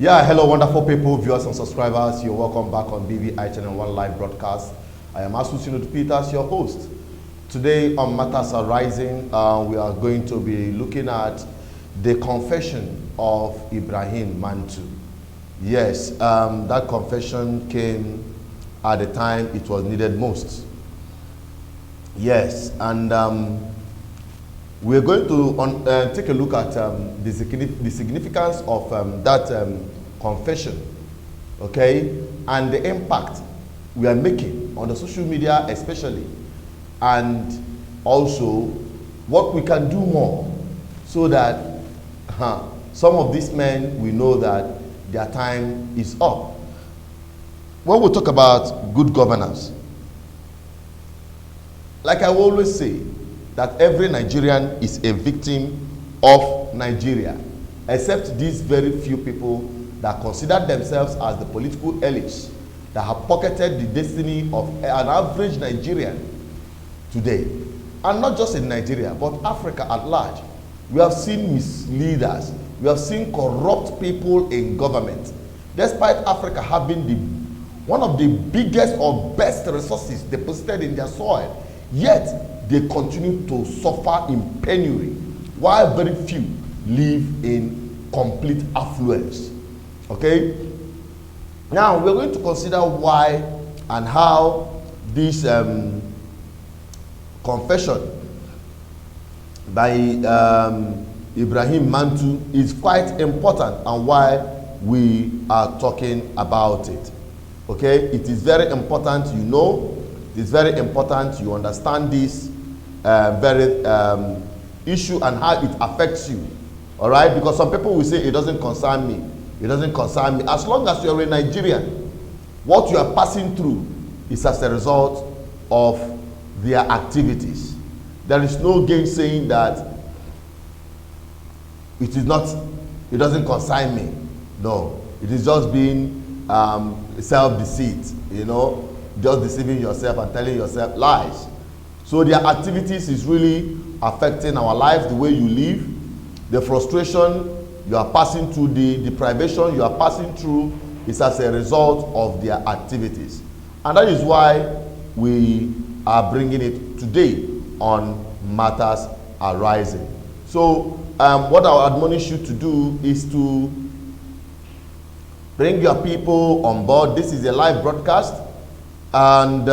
Yeah, hello wonderful people, viewers and subscribers. You're welcome back on BVI Channel 1 live broadcast. I am Asusino Peters, your host. Today on Matters Arising, we are going to be looking at the confession of Ibrahim Mantu. Yes, that confession came at the time it was needed most. Yes, and we're going to take a look at the significance of that confession, okay, and the impact we are making on the social media especially, and also what we can do more so that some of these men, we know that their time is up. When we talk about good governance, like I always say, that every Nigerian is a victim of Nigeria, except these very few people that consider themselves as the political elites that have pocketed the destiny of an average Nigerian today. And not just in Nigeria, but Africa at large. We have seen misleaders, we have seen corrupt people in government. Despite Africa having one of the biggest or best resources deposited in their soil, yet they continue to suffer in penury, while very few live in complete affluence. Okay? Now, we're going to consider why and how this confession by Ibrahim Mantu is quite important and why we are talking about it. Okay? It is very important you know. It's very important you understand this issue and how it affects you. All right? Because some people will say it doesn't concern me. It doesn't concern me. As long as you're a Nigerian, what you are passing through is as a result of their activities. There is no gainsaying that it doesn't concern me. No. It is just being self-deceit, you know, just deceiving yourself and telling yourself lies. So their activities is really affecting our lives, the way you live, the frustration you are passing through, the deprivation you are passing through is as a result of their activities. And that is why we are bringing it today on Matters Arising. So what I will admonish you to do is to bring your people on board. This is a live broadcast, and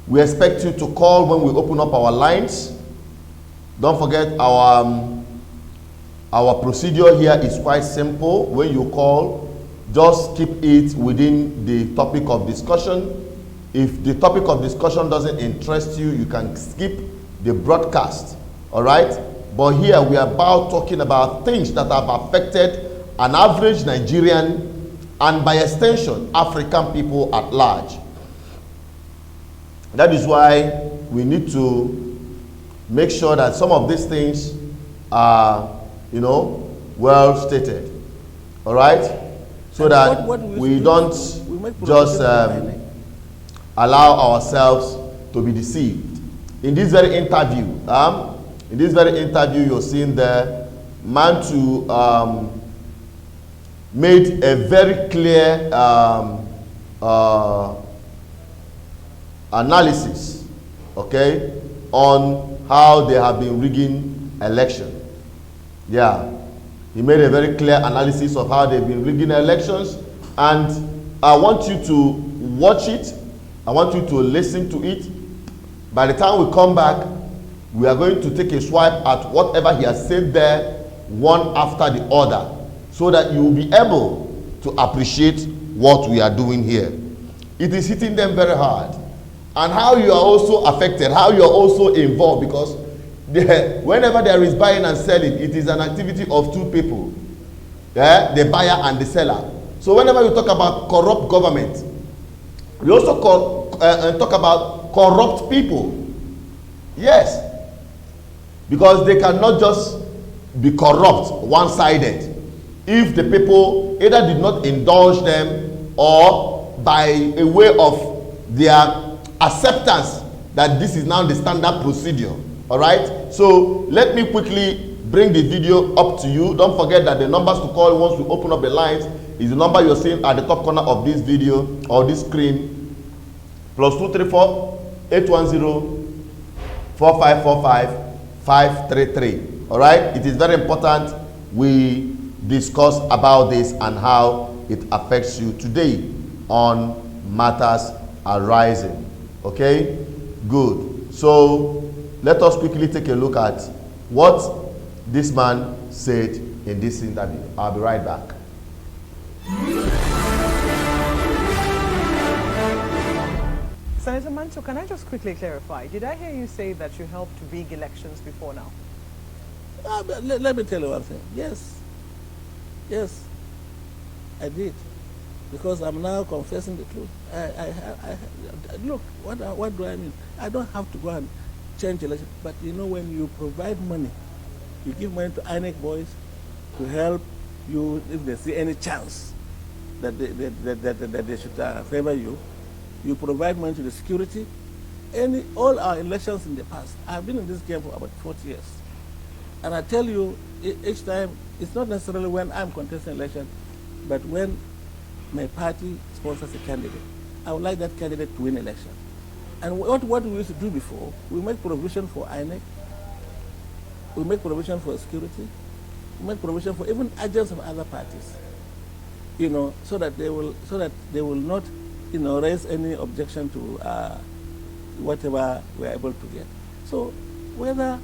we expect you to call when we open up our lines. Don't forget our procedure here is quite simple. When you call, just keep it within the topic of discussion. If the topic of discussion doesn't interest you, you can skip the broadcast. All right? But here we are about talking about things that have affected an average Nigerian and by extension African people at large. That is why we need to make sure that some of these things are, you know, well stated. All right? So that we don't just allow ourselves to be deceived. In this very interview, you're seeing there, Mantu made a very clear analysis, okay, on how they have been rigging election. Yeah, he made a very clear analysis of how they've been rigging elections, and I want you to watch it. I want you to listen to it. By the time we come back, we are going to take a swipe at whatever he has said there, one after the other, so that you will be able to appreciate what we are doing here. It is hitting them very hard. And how you are also affected, how you are also involved, because whenever there is buying and selling, it is an activity of two people, the buyer and the seller. So whenever you talk about corrupt government, we also talk about corrupt people. Yes, because they cannot just be corrupt one-sided if the people either did not indulge them or by a way of their acceptance that this is now the standard procedure. All right, so let me quickly bring the video up to you. Don't forget that the numbers to call once we open up the lines is the number you're seeing at the top corner of this video or this screen. +234 810 4545 533. All right, it is very important we discuss about this and how it affects you today on matters arising. Okay, good. So let us quickly take a look at what this man said in this interview. I'll be right back. Senator Mantu, can I just quickly clarify? Did I hear you say that you helped rig elections before now? Let me tell you one thing. Yes. Yes, I did. Because I'm now confessing the truth. Look, what do I mean? I don't have to go and change election. But you know, when you provide money, you give money to INEC boys to help you if they see any chance that they should favor you. You provide money to the security. All our elections in the past, I've been in this game for about 40 years. And I tell you, each time, it's not necessarily when I'm contesting election, but when my party sponsors a candidate. I would like that candidate to win election. And what we used to do before, we make provision for INEC, we make provision for security, we make provision for even agents of other parties, you know, so that they will not, you know, raise any objection to whatever we're able to get. So whether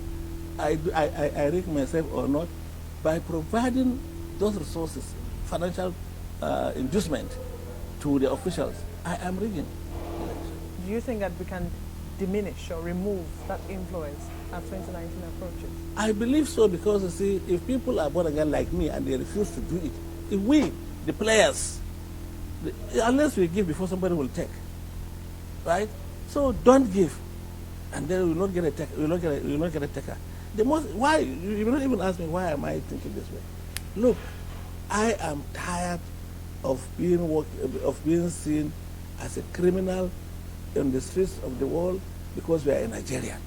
I rig myself or not, by providing those resources, financial inducement to the officials, I am rigging. Do you think that we can diminish or remove that influence as 2019 approaches? I believe so, because you see, if people are born again like me and they refuse to do it, if we, the players, unless we give before somebody will take, right? So don't give, and then we will not get a taker. We will not get a taker. The most, why, you will not even ask me why am I thinking this way. Look, I am tired of being seen as a criminal in the streets of the world because we are a Nigerian.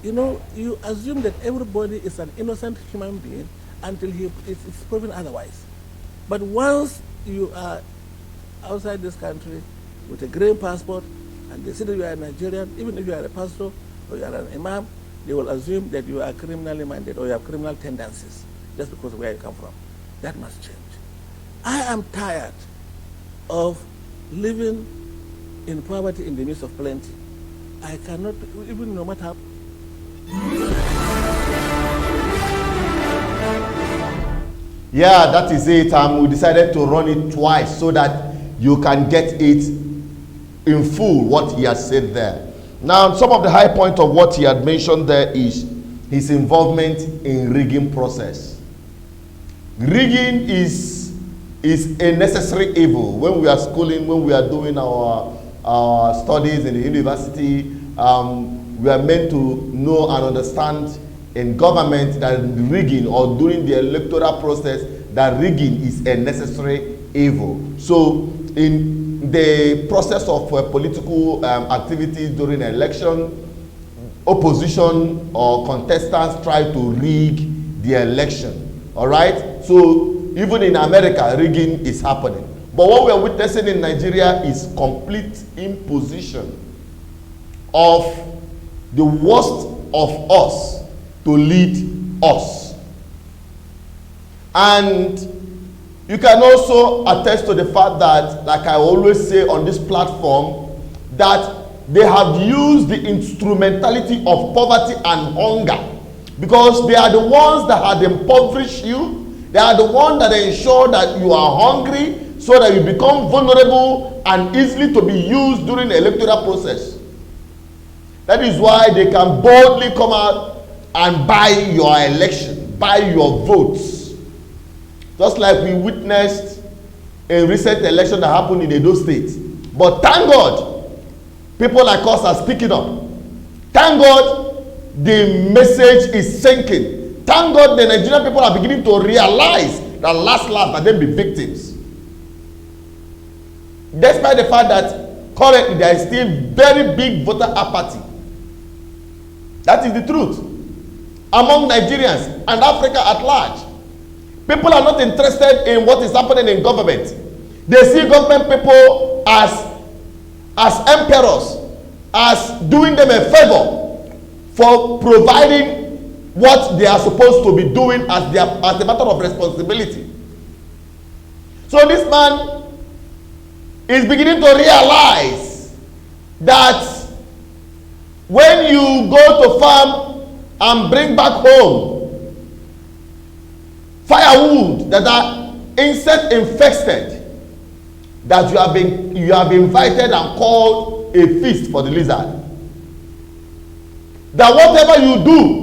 You know, you assume that everybody is an innocent human being until it's proven otherwise. But once you are outside this country with a green passport and they see that you are a Nigerian, even if you are a pastor or you are an imam, they will assume that you are criminally minded or you have criminal tendencies just because of where you come from. That must change. I am tired of living in poverty in the midst of plenty. I cannot, even no matter how. Yeah, that is it. We decided to run it twice so that you can get it in full, what he has said there. Now, some of the high point of what he had mentioned there is his involvement in rigging process. Rigging is a necessary evil. When we are schooling, when we are doing our studies in the university, we are meant to know and understand in government that rigging, or during the electoral process, that rigging is a necessary evil. So in the process of political activities during election, opposition or contestants try to rig the election. All right? So even in America, rigging is happening. But what we are witnessing in Nigeria is complete imposition of the worst of us to lead us. And you can also attest to the fact that, like I always say on this platform, that they have used the instrumentality of poverty and hunger, because they are the ones that had impoverished you. They are the ones that ensure that you are hungry so that you become vulnerable and easily to be used during the electoral process. That is why they can boldly come out and buy your election, buy your votes. Just like we witnessed a recent election that happened in Edo State. But thank God, people like us are speaking up. Thank God, the message is sinking. Thank God, the Nigerian people are beginning to realize that last that they be victims. Despite the fact that currently there is still very big voter apathy. That is the truth. among Nigerians and Africa at large. People are not interested in what is happening in government. They see government people as emperors, as doing them a favor for providing what they are supposed to be doing as a matter of responsibility. So this man is beginning to realize that when you go to farm and bring back home firewood that are insect infested, that you have invited and called a feast for the lizard, that whatever you do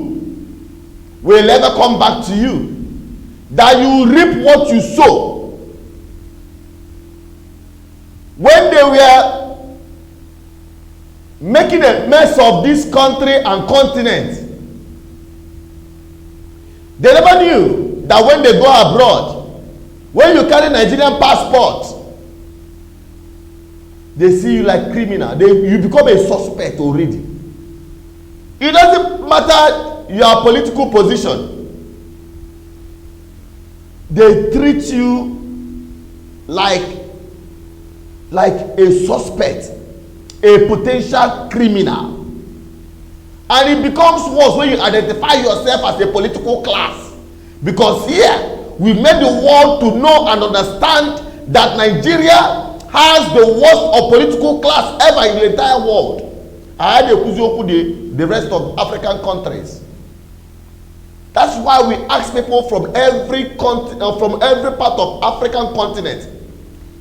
will never come back to you, that you reap what you sow. When they were making a mess of this country and continent, they never knew that when they go abroad, when you carry Nigerian passport, they see you like criminal. You become a suspect already. It doesn't matter your political position. They treat you like a suspect, a potential criminal. And it becomes worse when you identify yourself as a political class. Because here, we made the world to know and understand that Nigeria has the worst of political class ever in the entire world. I had the rest of African countries. That's why we ask people from every part of African continent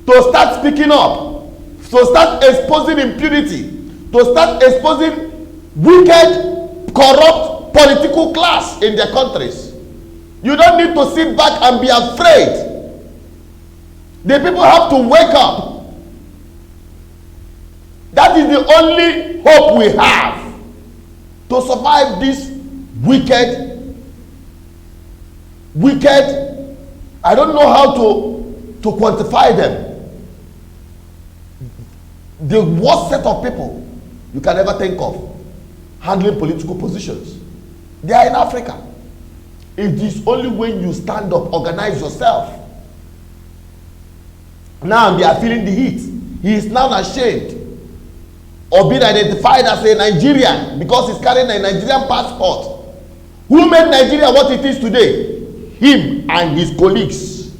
to start speaking up, to start exposing impunity, to start exposing wicked, corrupt political class in their countries. You don't need to sit back and be afraid. The people have to wake up. That is the only hope we have to survive this wicked, I don't know how to quantify them. The worst set of people you can ever think of handling political positions. They are in Africa. It is only when you stand up, organize yourself. Now they are feeling the heat. He is now ashamed of being identified as a Nigerian because he's carrying a Nigerian passport. Who made Nigeria what it is today? Him and his colleagues.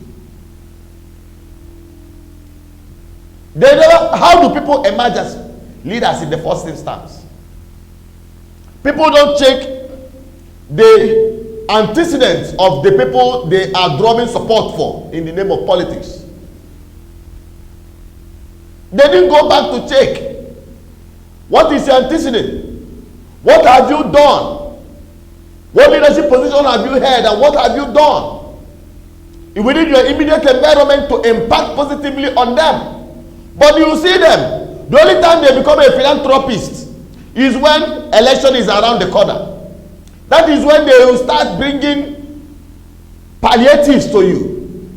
How do people emerge as leaders in the first instance? People don't check the antecedents of the people they are drawing support for in the name of politics. They didn't go back to check. What is your antecedent? What have you done? What leadership position have you held and what have you done within your immediate environment to impact positively on them? But you see them, the only time they become a philanthropist is when election is around the corner. That is when they will start bringing palliatives to you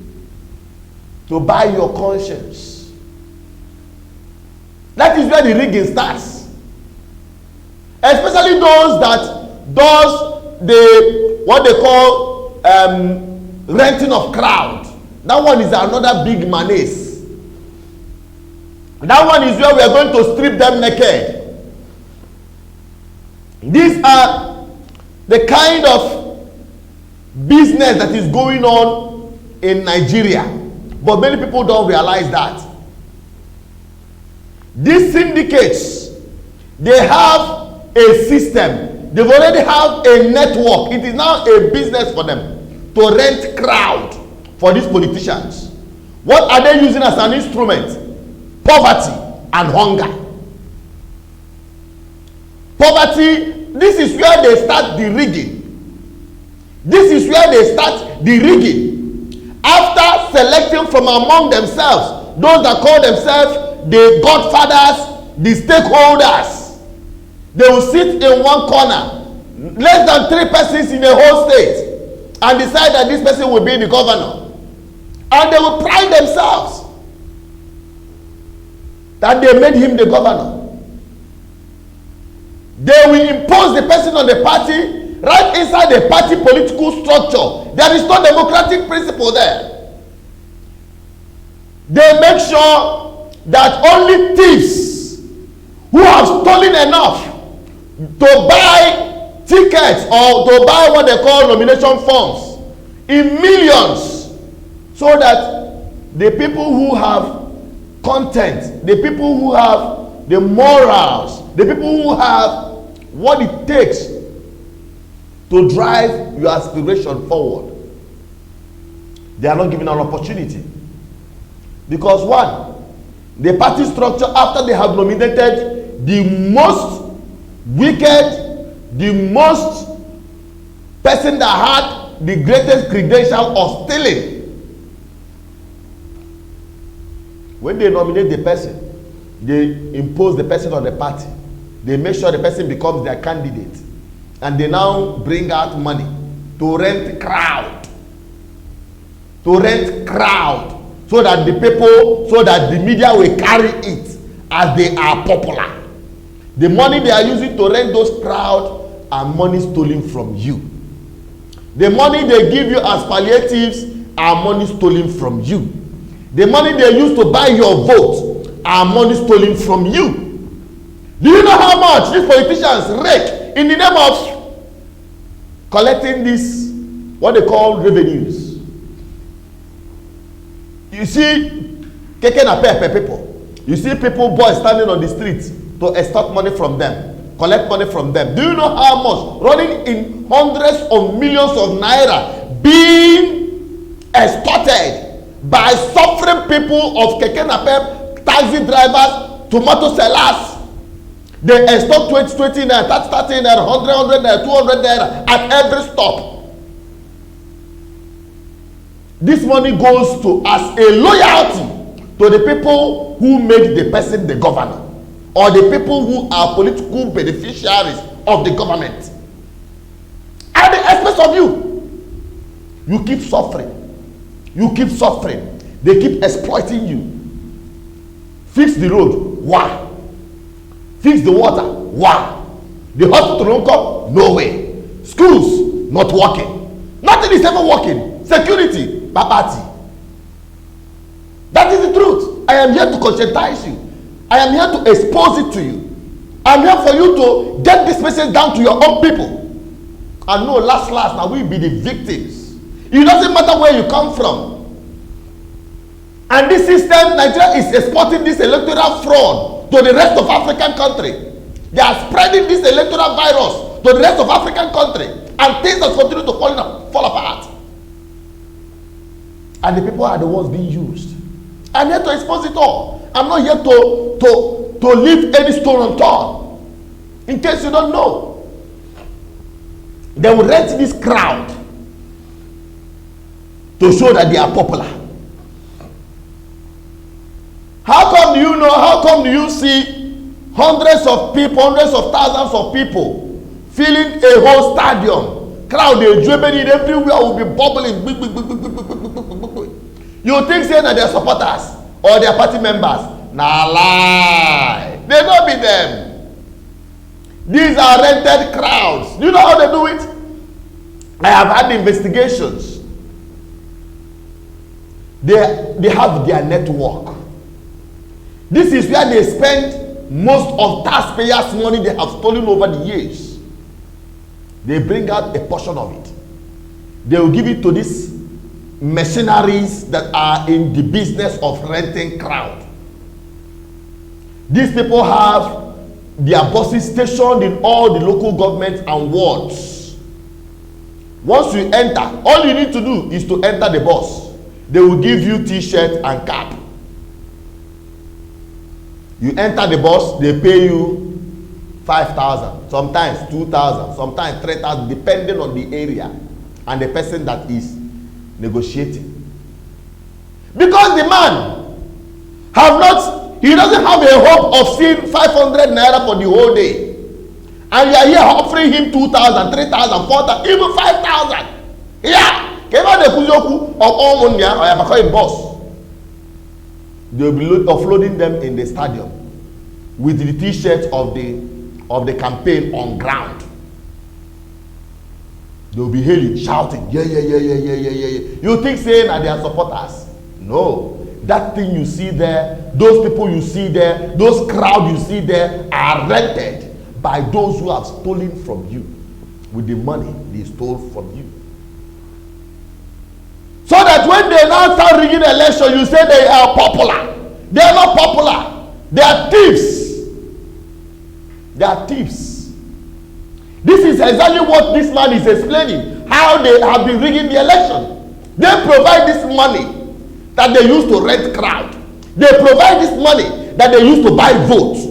to buy your conscience. That is where the rigging starts. Especially those that does what they call renting of crowd. That one is another big menace. That one is where we are going to strip them naked. These are the kind of business that is going on in Nigeria. But many people don't realize that. These syndicates, they have a system. They already have a network. It is now a business for them to rent crowd for these politicians. What are they using as an instrument? Poverty and hunger. Poverty, this is where they start the rigging. This is where they start the rigging. After selecting from among themselves, those that call themselves the godfathers, the stakeholders, they will sit in one corner, less than 3 persons in a whole state, and decide that this person will be the governor. And they will pride themselves that they made him the governor. They will impose the person on the party right inside the party political structure, there is no democratic principle there. They make sure that only thieves who have stolen enough to buy tickets or to buy what they call nomination forms in millions, so that the people who have content, the people who have the morals, the people who have what it takes to drive your aspiration forward, they are not given an opportunity. Because one, the party structure, after they have nominated the most wicked, the most person that had the greatest credential of stealing, when they nominate the person, they impose the person on the party. They make sure the person becomes their candidate, and they now bring out money to rent crowd, so that the people, so that the media will carry it as they are popular. The money they are using to rent those crowd are money stolen from you. The money they give you as palliatives are money stolen from you. The money they use to buy your vote are money stolen from you. Do you know how much these politicians rake in the name of collecting this, what they call revenues? You see keke na pepe people. You see people, boys standing on the streets to extort money from them, collect money from them. Do you know how much? Running in hundreds of millions of naira being extorted by suffering people of keke napep, taxi drivers, tomato sellers. They extort 20 naira, 30 naira, 100 naira, 200 naira at every stop. This money goes to as a loyalty to the people who make the person the governor, or the people who are political beneficiaries of the government. At the expense of you, you keep suffering. You keep suffering. They keep exploiting you. Fix the road. Why? Fix the water. Why? The hospital don't come? No way. Schools not working. Nothing is ever working. Security, babati. That is the truth. I am here to conscientize you. I am here to expose it to you. I am here for you to get this message down to your own people. And no, last, now we be the victims. It doesn't matter where you come from. And this system, Nigeria is exporting this electoral fraud to the rest of African country. They are spreading this electoral virus to the rest of African country, and things that continue to fall apart. And the people are the ones being used. I'm here to expose it all. I'm not here to leave any stone unturned. In case you don't know, they will rent this crowd to show that they are popular. How come do you see hundreds of people, hundreds of thousands of people filling a whole stadium? Crowd, they jumping everywhere, will be bubbling. You think say that they are supporters or they are party members? Nah, lie. They don't be them. These are rented crowds. Do you know how they do it? I have had investigations. They have their network. This is where they spend most of taxpayers' money they have stolen over the years. They bring out a portion of it. They will give it to these mercenaries that are in the business of renting crowd. These people have their bosses stationed in all the local governments and wards. Once you enter, all you need to do is to enter the bus. They will give you t-shirt and cap. You enter the bus, they pay you 5,000, sometimes 2,000, sometimes 3,000, depending on the area and the person that is negotiating. Because the man he doesn't have a hope of seeing 500 naira for the whole day. And you are here offering him 2,000, 3,000, 4,000, even 5,000. Yeah. Boss. They will be offloading them in the stadium with the t-shirts of the campaign on ground. They'll be hailing, shouting, yeah. You think saying that they are supporters? No. That thing you see there, those people you see there, those crowd you see there are rented by those who have stolen from you with the money they stole from you. So that when they now start rigging election, you say they are popular. They are not popular. They are thieves. They are thieves. This is exactly what this man is explaining, how they have been rigging the election. They provide this money that they use to rent crowd. They provide this money that they use to buy votes.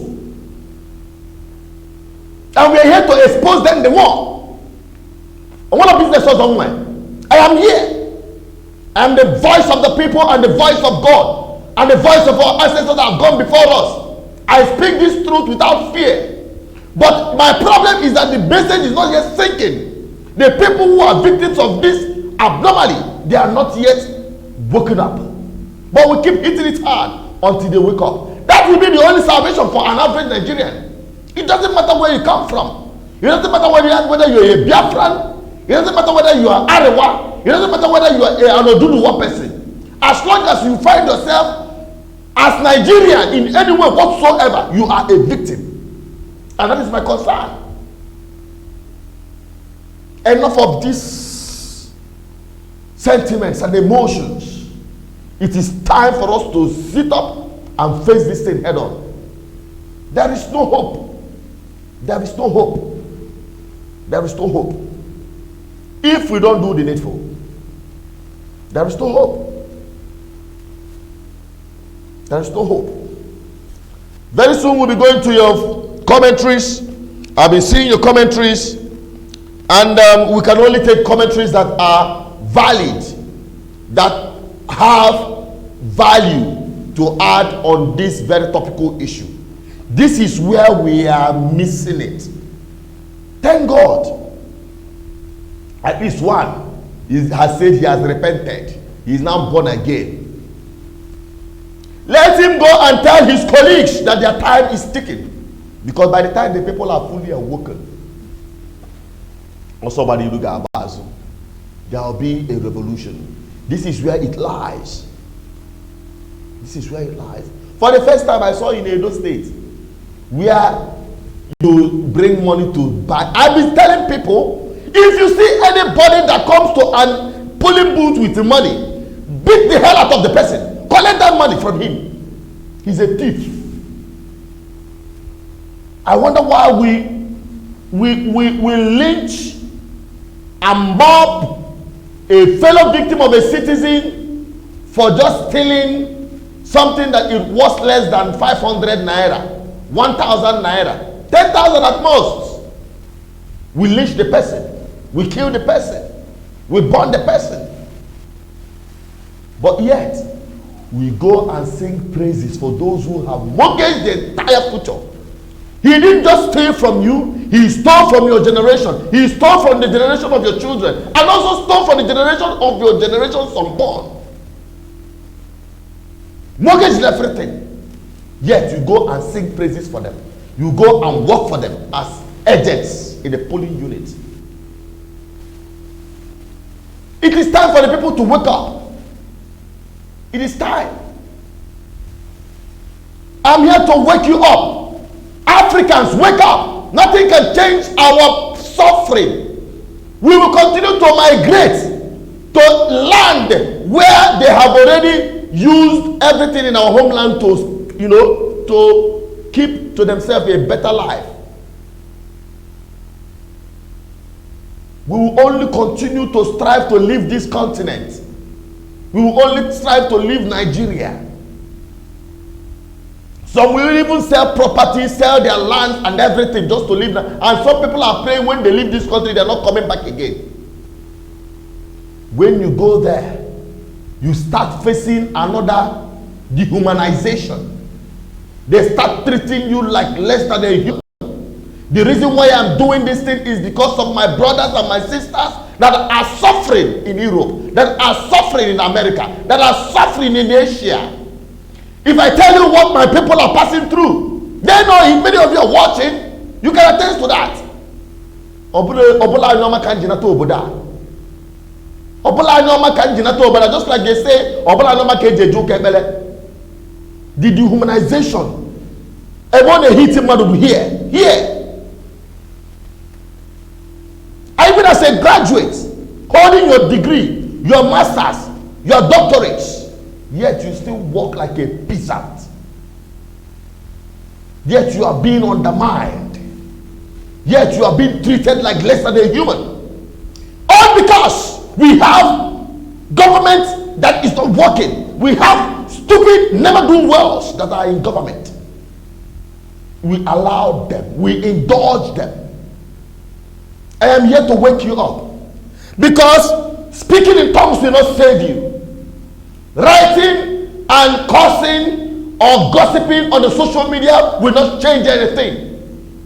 And we are here to expose them the more. I want to business somewhere. I am here. I am the voice of the people and the voice of God and the voice of our ancestors that have gone before us. I speak this truth without fear. But my problem is that the message is not yet sinking. The people who are victims of this abnormally, they are not yet woken up. But we keep hitting it hard until they wake up. That will be the only salvation for an average Nigerian. It doesn't matter where you come from. It doesn't matter whether you are a Biafran. It doesn't matter whether you are Arewa. It doesn't matter whether you are an Oduduwa person. As long as you find yourself as Nigerian in any way whatsoever, you are a victim. And that is my concern. Enough of these sentiments and emotions. It is time for us to sit up and face this thing head on. There is no hope. There is no hope. There is no hope. If we don't do the needful, there is no hope. There is no hope. Very soon we'll be going to your commentaries. I've been seeing your commentaries, and we can only take commentaries that are valid, that have value to add on this very topical issue. This is where we are missing it. Thank God. At least one has said he has repented. He is now born again. Let him go and tell his colleagues that their time is ticking. Because by the time the people are fully awoken, or somebody look at Abazu, there will be a revolution. This is where it lies. This is where it lies. For the first time I saw in Edo State, where you bring money to buy. I've been telling people, if you see anybody that comes to a polling booth with the money, beat the hell out of the person. Collect that money from him. He's a thief. I wonder why we lynch and mob a fellow victim of a citizen for just stealing something that is worth less than 500 naira, 1,000 naira, 10,000 at most. We lynch the person. We kill the person. We burn the person. But yet, we go and sing praises for those who have mortgaged the entire future. He didn't just steal from you, he stole from your generation. He stole from the generation of your children, and also stole from the generation of your generations unborn. Mortgaged everything. Yet you go and sing praises for them. You go and work for them as agents in the polling unit. It is time for the people to wake up. It is time. I'm here to wake you up. Africans, wake up. Nothing can change our suffering. We will continue to migrate to land where they have already used everything in our homeland to, to keep to themselves a better life. We will only continue to strive to leave this continent. We will only strive to leave Nigeria. Some will even sell property, sell their land and everything just to leave. And some people are praying when they leave this country, they're not coming back again. When you go there, you start facing another dehumanization. They start treating you like less than a human. The reason why I'm doing this thing is because of my brothers and my sisters that are suffering in Europe, that are suffering in America, that are suffering in Asia. If I tell you what my people are passing through, they know, if many of you are watching, you can attest to that. Obula anyoma kanjina to oboda. Obula anyoma kanjina to oboda. Just like they say, obula anyoma kejeju kebele. The dehumanization. Everyone hit him out here. Here. Even as a graduate, holding your degree, your masters, your doctorates, yet you still walk like a peasant. Yet you are being undermined. Yet you are being treated like less than a human. All because we have government that is not working. We have stupid, never do wells that are in government. We allow them. We indulge them. I am here to wake you up. Because speaking in tongues will not save you. Writing and cursing or gossiping on the social media will not change anything.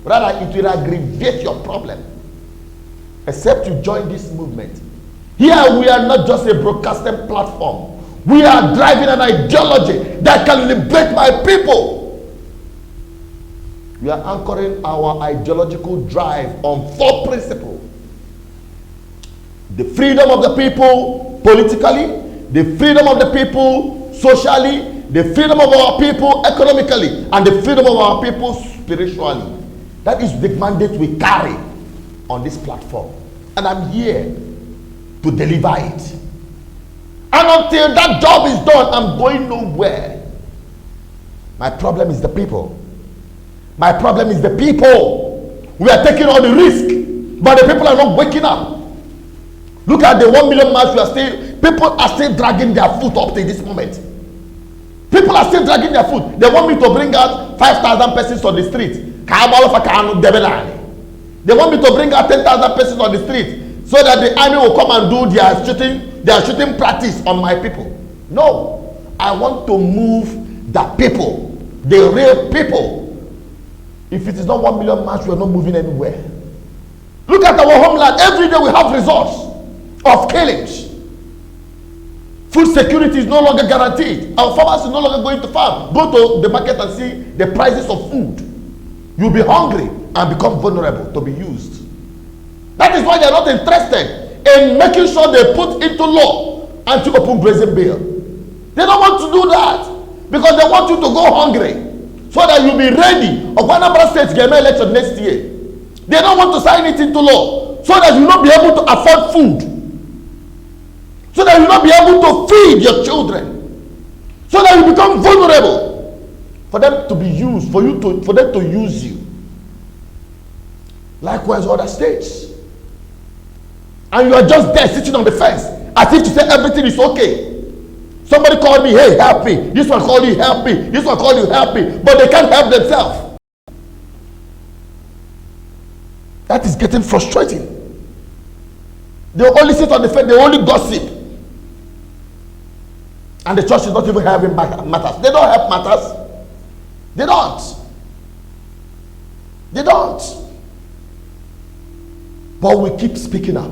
Rather, it will aggravate your problem. Except you join this movement. Here we are not just a broadcasting platform. We are driving an ideology that can liberate my people. We are anchoring our ideological drive on 4 principles. The freedom of the people politically, the freedom of the people socially, the freedom of our people economically, and the freedom of our people spiritually. That is the mandate we carry on this platform. And I'm here to deliver it. And until that job is done, I'm going nowhere. My problem is the people. My problem is the people. We are taking all the risk, but the people are not waking up. Look at the 1 million march. People are still dragging their foot up to this moment. People are still dragging their foot. They want me to bring out 5,000 persons on the street. They want me to bring out 10,000 persons on the street so that the army will come and do their shooting practice on my people. No, I want to move the people, the real people. If it is not 1 million march, we are not moving anywhere. Look at our homeland. Every day we have results of killings. Food security is no longer guaranteed. Our farmers are no longer going to farm. Go to the market and see the prices of food. You'll be hungry and become vulnerable to be used. That is why they are not interested in making sure they put into law anti-open grazing bill. They don't want to do that because they want you to go hungry so that you'll be ready. Anambra State game election next year. They don't want to sign it into law so that you'll not be able to afford food. So that you will not be able to feed your children. So that you become vulnerable. For them to be used, for them to use you. Likewise other states. And you are just there sitting on the fence as if to say everything is okay. Somebody called me, hey, help me. This one called you, help me. This one called you, help me. But they can't help themselves. That is getting frustrating. They only sit on the fence, they only gossip. And the church is not even having matters. They don't have matters. They don't. They don't. But we keep speaking up.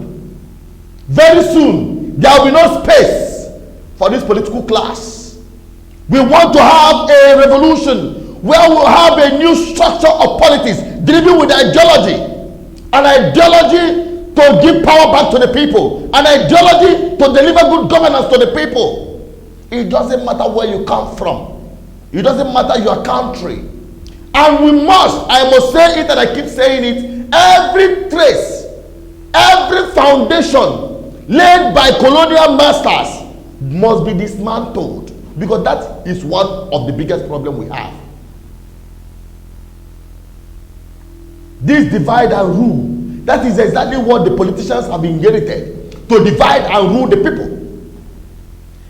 Very soon, there will be no space for this political class. We want to have a revolution where we'll have a new structure of politics driven with ideology. An ideology to give power back to the people. An ideology to deliver good governance to the people. It doesn't matter where you come from. It doesn't matter your country. And we must, I must say it and I keep saying it, every trace, every foundation laid by colonial masters must be dismantled. Because that is one of the biggest problems we have. This divide and rule, that is exactly what the politicians have inherited. To divide and rule the people.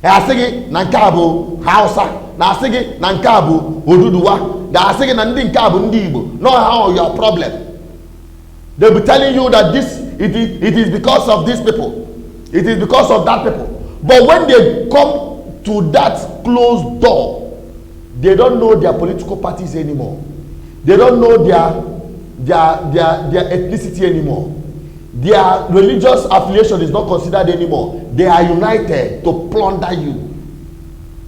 Asigi na nke a bụ Hausa, na asigi na nke a bụ Oduduwa, na asigi na ndị nke a bụ ndị Igbo. No, how your problem. They'll be telling you that it is because of these people. It is because of that people. But when they come to that closed door, they don't know their political parties anymore. They don't know their ethnicity anymore. Their religious affiliation is not considered anymore. They are united to plunder you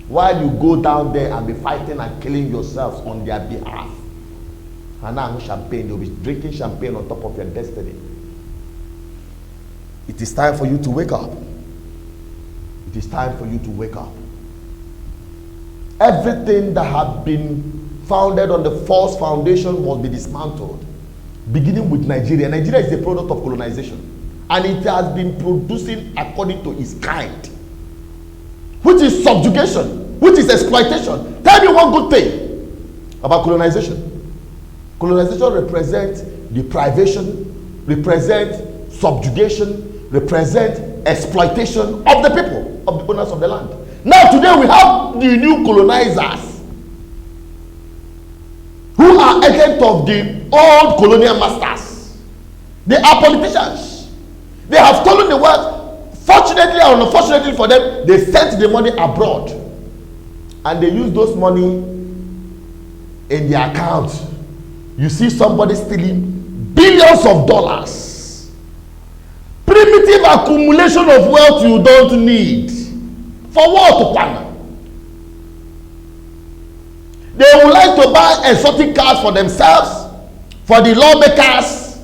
while you go down there and be fighting and killing yourselves on their behalf. And now champagne, they'll be drinking champagne on top of your destiny. It is time for you to wake up. It is time for you to wake up. Everything that had been founded on the false foundation must be dismantled, beginning with Nigeria. Nigeria is a product of colonization, and it has been producing according to its kind, which is subjugation, which is exploitation. Tell me one good thing about colonization. Colonization represents deprivation, represents subjugation, represents exploitation of the people, of the owners of the land. Now today we have the new colonizers who are agents of the old colonial masters. They are politicians. They have stolen the wealth. Fortunately or unfortunately for them, they sent the money abroad, and they use those money in their account. You see somebody stealing billions of dollars. Primitive accumulation of wealth you don't need. For what, partner? They would like to buy exotic cars for themselves, for the lawmakers.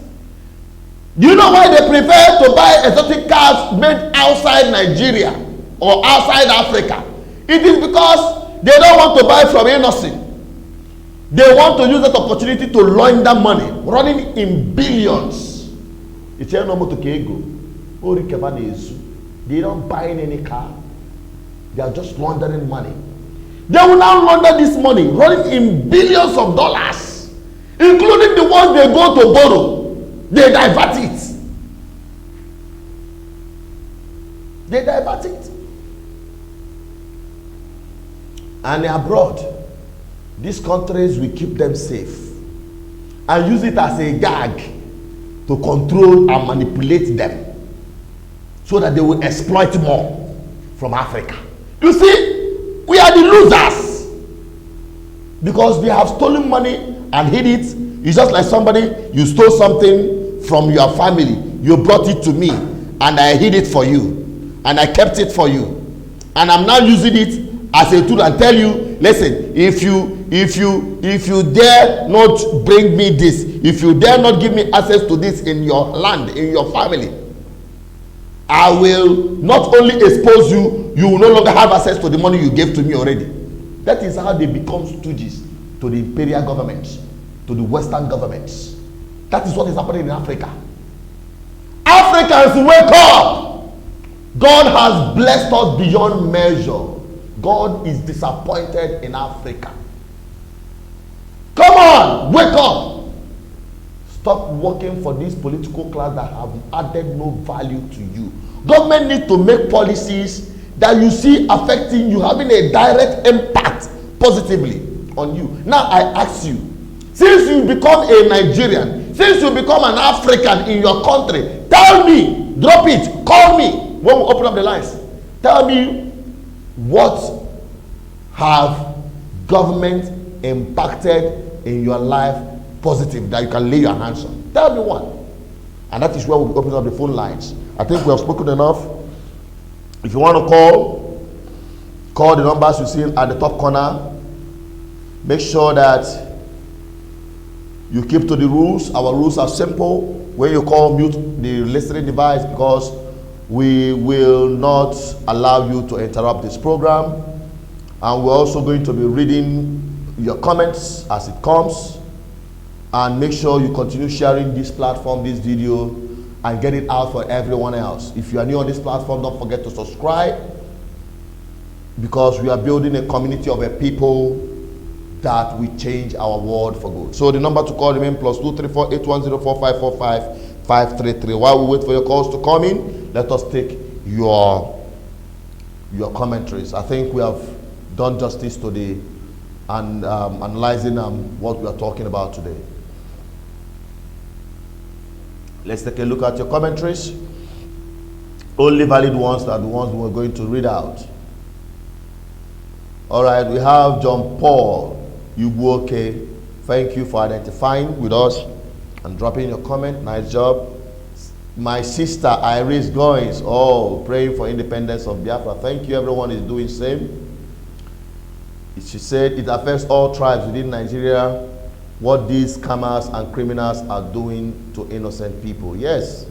Do you know why they prefer to buy exotic cars made outside Nigeria or outside Africa? It is because they don't want to buy from innocent. They want to use that opportunity to launder money, running in billions. It's a normal to Kego. They don't buy any car. They are just laundering money. They will now launder this money, running in billions of dollars, including the ones they go to borrow. They divert it. They divert it. And abroad, these countries will keep them safe and use it as a gag to control and manipulate them so that they will exploit more from Africa. You see, we are the losers because they have stolen money and hid it. It's just like somebody, you stole something from your family, you brought it to me, and I hid it for you, and I kept it for you, and I'm now using it as a tool and tell you, listen, if you dare not bring me this, if you dare not give me access to this in your land, in your family, I will not only expose you, you will no longer have access to the money you gave to me already. That is how they become stooges to the imperial governments, to the Western governments. That is what is happening in Africa. Africans, wake up! God has blessed us beyond measure. God is disappointed in Africa. Come on, wake up! Stop working for this political class that have added no value to you. Government needs to make policies that you see affecting you, having a direct impact positively on you. Now I ask you, since you become a Nigerian, since you become an African in your country, tell me, drop it, call me when we open up the lines. Tell me, what have government impacted in your life positive that you can lay your hands on? Tell me one. And that is where we'll open up the phone lines. I think we have spoken enough. If you want to call the numbers you see at the top corner. Make sure that you keep to the rules. Our rules are simple. When you call, mute the listening device because we will not allow you to interrupt this program. And we're also going to be reading your comments as it comes. And make sure you continue sharing this platform, this video, and get it out for everyone else. If you are new on this platform, don't forget to subscribe, because we are building a community of a people that will change our world for good. So the number to call remain +234 8104545 533. While we wait for your calls to come in, let us take your commentaries. I think we have done justice to the analyzing what we are talking about today. Let's take a look at your commentaries. Only valid ones are the ones we're going to read out. All right, we have John Paul Ugwoke. Thank you for identifying with us and dropping your comment. Nice job. My sister Iris Goins, praying for independence of Biafra. Thank you. Everyone is doing same. She said it affects all tribes within Nigeria. What these scammers and criminals are doing to innocent people. Yes,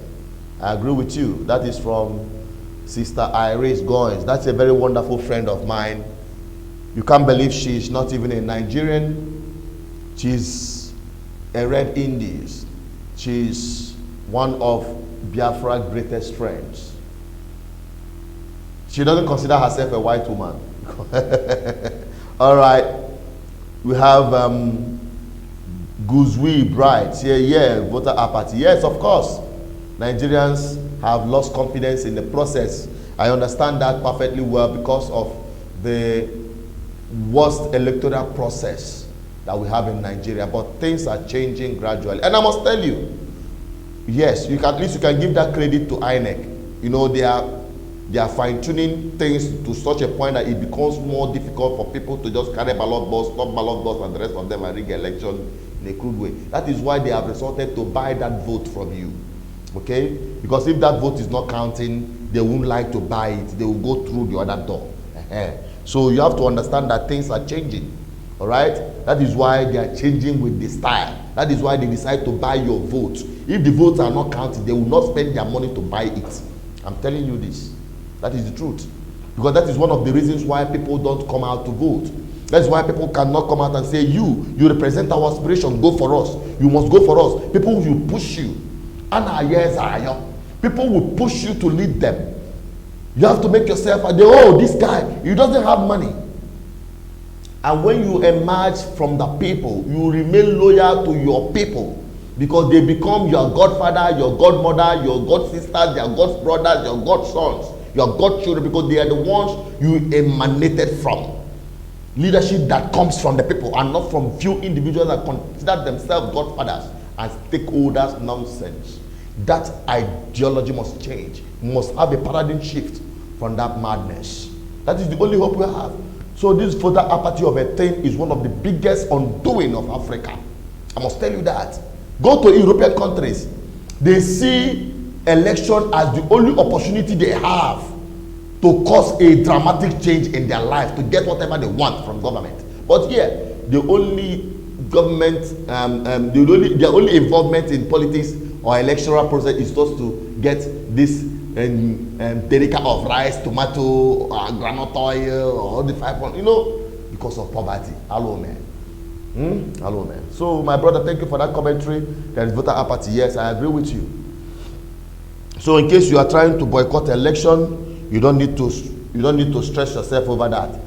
I agree with you. That is from Sister Iris Goins. That's a very wonderful friend of mine. You can't believe she's not even a Nigerian. She's a Red Indies. She's one of Biafra's greatest friends. She doesn't consider herself a white woman. All right. We have Guzwi Bright here. Yeah, voter apathy. Yes, of course. Nigerians have lost confidence in the process. I understand that perfectly well because of the worst electoral process that we have in Nigeria. But things are changing gradually. And I must tell you, yes, you can, at least you can give that credit to INEC. You know, they are fine-tuning things to such a point that it becomes more difficult for people to just carry ballot box, stop ballot box, and the rest of them and rig election in a crude way. That is why they have resorted to buy that vote from you. Okay? Because if that vote is not counting, they won't like to buy it. They will go through the other door. So you have to understand that things are changing. All right? That is why they are changing with the style. That is why they decide to buy your vote. If the votes are not counted, they will not spend their money to buy it. I'm telling you this. That is the truth. Because that is one of the reasons why people don't come out to vote. That's why people cannot come out and say, you represent our aspiration, go for us. You must go for us. People will push you. People will push you to lead them. You have to make yourself, oh, this guy, he doesn't have money. And when you emerge from the people, you remain loyal to your people. Because they become your godfather, your godmother, your godsisters, your godsbrothers, your godsons, your godchildren, because they are the ones you emanated from. Leadership that comes from the people and not from few individuals that consider themselves godfathers and stakeholders nonsense. That ideology must change. We must have a paradigm shift from that madness. That is the only hope we have. So this voter apathy of a thing is one of the biggest undoing of Africa. I must tell you that. Go to European countries. They see election as the only opportunity they have to cause a dramatic change in their life, to get whatever they want from government. But here, the only government, their only involvement in politics or electoral process is just to get this derica of rice, tomato, granite oil, or all the 500, because of poverty. Hello, man. Hello, man. So, my brother, thank you for that commentary. There is voter apathy. Yes, I agree with you. So, in case you are trying to boycott election, you don't need to stress yourself over that.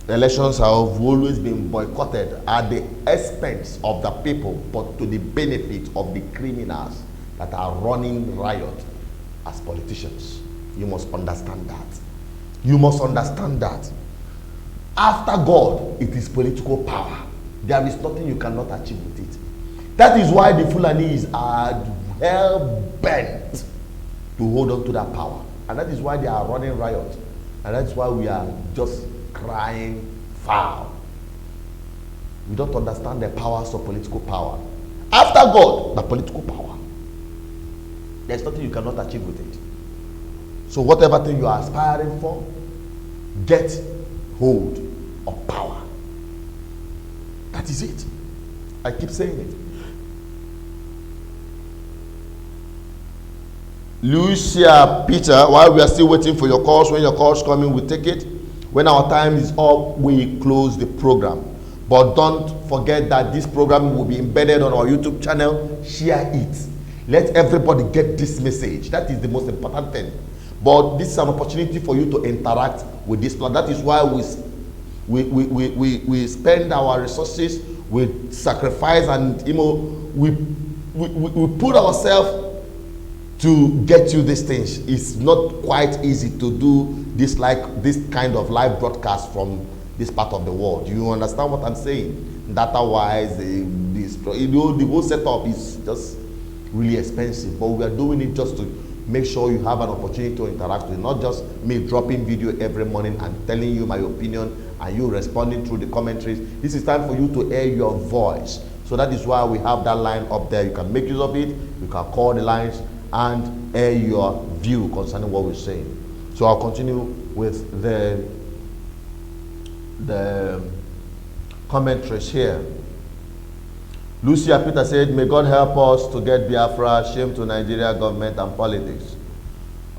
Elections have always been boycotted at the expense of the people, but to the benefit of the criminals that are running riot as politicians. You must understand that. You must understand that. After God, it is political power. There is nothing you cannot achieve with it. That is why the Fulanis are hell-bent to hold on to that power. And that is why they are running riot. And that's why we are just crying foul. We don't understand the powers of political power. After God, the political power. There's nothing you cannot achieve with it. So whatever thing you are aspiring for, get hold of power. That is it. I keep saying it. Lucia Peter, while we are still waiting for your calls, when your calls come in, we take it. When our time is up, we close the program. But don't forget that this program will be embedded on our YouTube channel. Share it. Let everybody get this message. That is the most important thing. But this is an opportunity for you to interact with this plan. That is why we spend our resources, we sacrifice, and we put ourselves to get you these things. It's not quite easy to do this kind of live broadcast from this part of the world. You understand what I'm saying? Data wise, the whole setup is just really expensive, but we are doing it just to make sure you have an opportunity to interact with, not just me dropping video every morning and telling you my opinion and you responding through the commentaries. This is time for you to air your voice. So that is why we have that line up there. You can make use of it. You can call the lines and air your view concerning what we're saying. So I'll continue with the commentaries here. Lucia Peter said, may God help us to get Biafra, shame to Nigeria government and politics.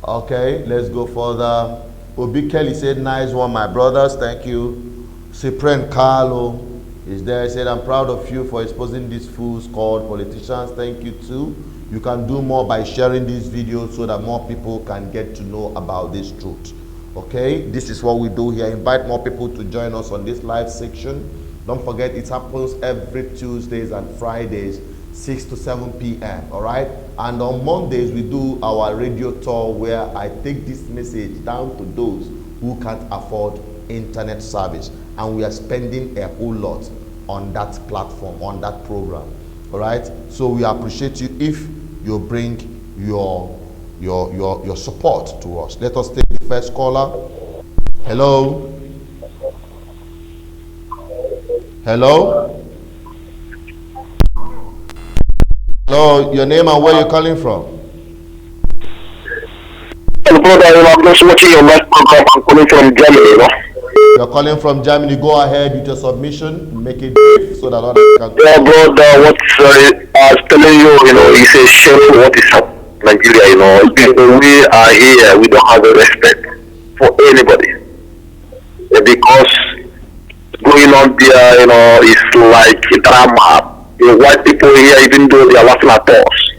Okay, let's go further. Obi Kelly said, nice one, my brothers, thank you. Cyprian Carlo is there. He said, I'm proud of you for exposing these fools called politicians. Thank you too. You can do more by sharing these videos so that more people can get to know about this truth. Okay, this is what we do here. Invite more people to join us on this live section. Don't forget, it happens every Tuesdays and Fridays, 6 to 7 p.m. All right, and on Mondays we do our radio tour where I take this message down to those who can't afford internet service, and we are spending a whole lot on that platform, on that program. All right, so we appreciate you if you bring your support to us. Let us take the first caller. Hello. Hello. Hello, your name and where you're calling from? Hello, brother, I'm just watching your live program. I'm calling from Germany, you know. You're calling from Germany. Go ahead with your submission. Make it brief so that others can. Yeah, brother, what I was telling you, you know, it's a shame for what is happening in Nigeria, you know. We are here, we don't have a respect for anybody. Because going on there, you know, it's like a drama. The white people here, even though they are laughing at us,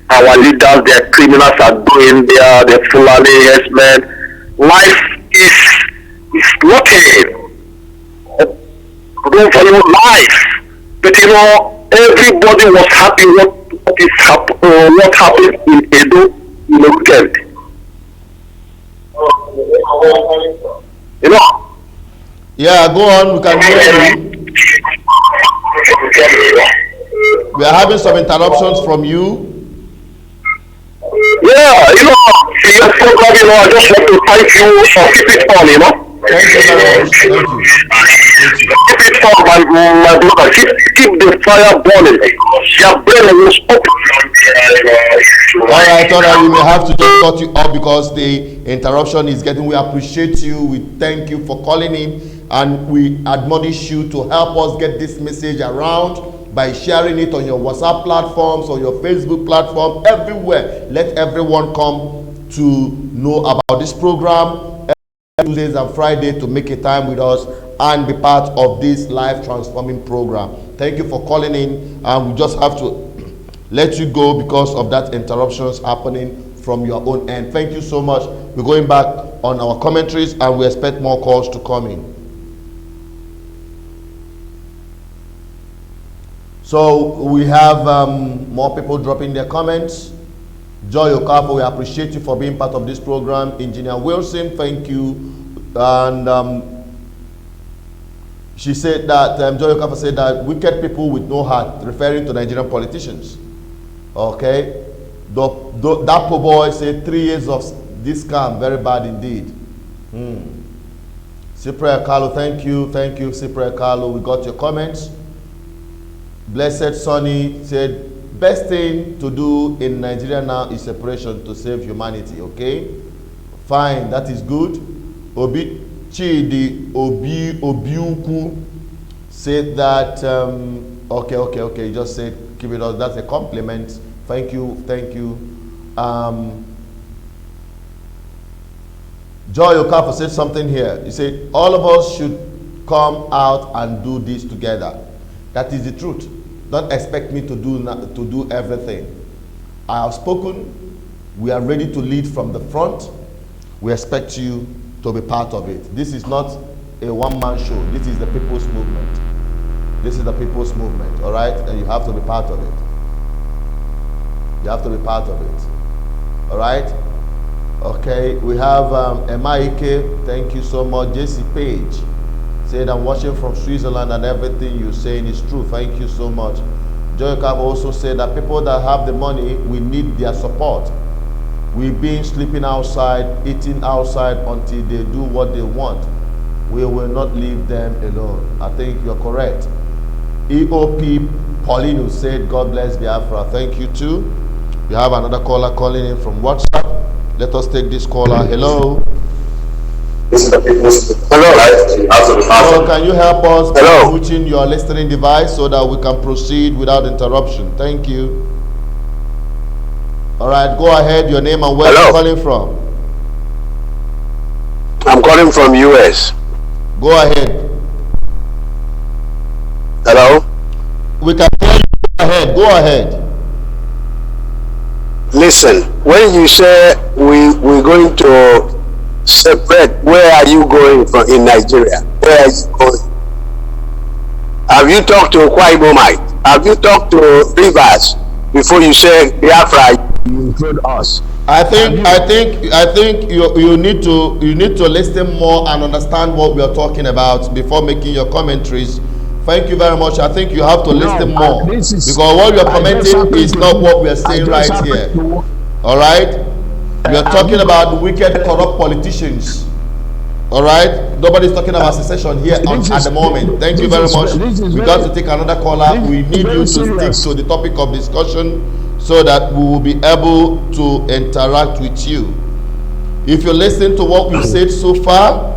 our leaders, their criminals are going there, the Fulani herdsmen. Life is nothing. Don't value life. But you know, everybody was happy what happened in Edo in the weekend. You know? Yeah, go on, we can hear you. We are having some interruptions from you. Yeah, you know, your program, you know, I just want to thank you for keep it on, you know. Thank you very much. Thank you. Keep it on, my brother. Keep the fire burning. Your brain will stop. All right, we may have to just cut you off because the interruption is getting. We appreciate you. We thank you for calling in, and we admonish you to help us get this message around by sharing it on your WhatsApp platforms or your Facebook platform, everywhere. Let everyone come to know about this program every Tuesdays and Friday to make a time with us and be part of this life transforming program. Thank you for calling in, and we just have to let you go because of that interruptions happening from your own end. Thank you so much. We're going back on our commentaries, and we expect more calls to come in. So we have more people dropping their comments. Joy Okafor, we appreciate you for being part of this program. Engineer Wilson, thank you. And she said that, Joy Okafor said that wicked people with no heart, referring to Nigerian politicians. Okay. That poor boy said 3 years of this scam, very bad indeed. Cyprian Carlo, thank you. Thank you, Cyprian Carlo. We got your comments. Blessed Sonny said, best thing to do in Nigeria now is separation to save humanity. Okay, fine, that is good. Obi Chidi Obiuku said that, okay, he just said, keep it up, that's a compliment. Thank you. Joy Okafor said something here. He said, all of us should come out and do this together. That is the truth. Don't expect me to do everything. I have spoken. We are ready to lead from the front. We expect you to be part of it. This is not a one-man show. This is the people's movement. This is the people's movement, all right? And you have to be part of it. You have to be part of it, all right? Okay, we have Emaike. Thank you so much. JC Page said, I'm watching from Switzerland and everything you're saying is true. Thank you so much. Joy Okafor also said that people that have the money, we need their support. We've been sleeping outside, eating outside until they do what they want. We will not leave them alone. I think you're correct. EOP Paulino said, God bless Biafra. Thank you too. We have another caller calling in from WhatsApp. Let us take this caller. Hello. Hello. So can you help us by Hello. switching your listening device so that we can proceed without interruption? Thank you. All right, go ahead. Your name and where you're calling from. I'm calling from US. Go ahead. Hello. We can hear you. Go ahead. Go ahead. Listen, when you say we're going to separate, where are you going from in Nigeria? Where are you going? Have you talked to Kwaibomite? Have you talked to Rivers before you say Biafra? You include us. I think you need to listen more and understand what we are talking about before making your commentaries. Thank you very much. I think you have to listen more because what you are commenting is not what we are saying right here. All right, we are talking about wicked, corrupt politicians. All right, nobody's talking about secession here at the moment. Thank you very much. We got to take another caller. We need you to stick to the topic of discussion so that we will be able to interact with you. If you listen to what we've said so far,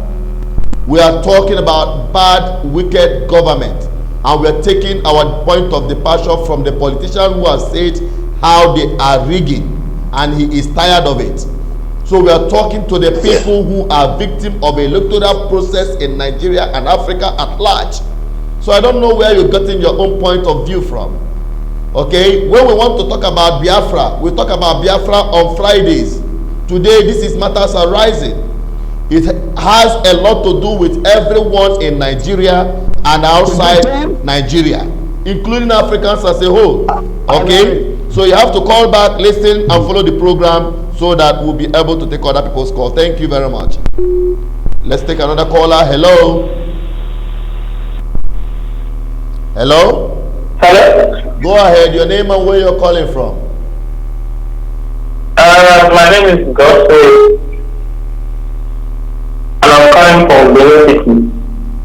we are talking about bad, wicked government, and we are taking our point of departure from the politician who has said how they are rigging, and he is tired of it. So we are talking to the people who are victims of a electoral process in Nigeria and Africa at large. So I don't know where you're getting your own point of view from. Okay, when we want to talk about Biafra, we talk about Biafra on Fridays. Today, this is matters arising. It has a lot to do with everyone in Nigeria and outside Nigeria, including Africans as a whole. Okay, so you have to call back, listen, and follow the program so that we'll be able to take other people's calls. Thank you very much. Let's take another caller. Hello. Hello. Hello? Go ahead, your name and where you're calling from. My name is Godfrey, and I'm calling from Benin City.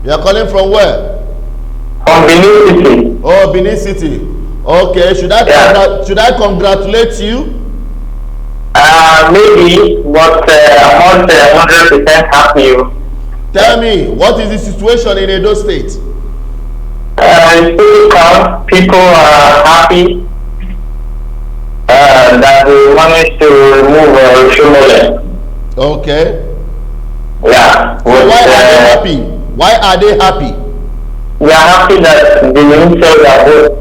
You're calling from where? From Benin City. Oh, Benin City. Okay, should I congratulate you? Maybe, but I'm not 100% happy. Tell me, what is the situation in Edo State? People are happy that we managed to remove Shomole. Okay. Yeah. So why are they happy? Why are they happy? We are happy that the ministers are vote.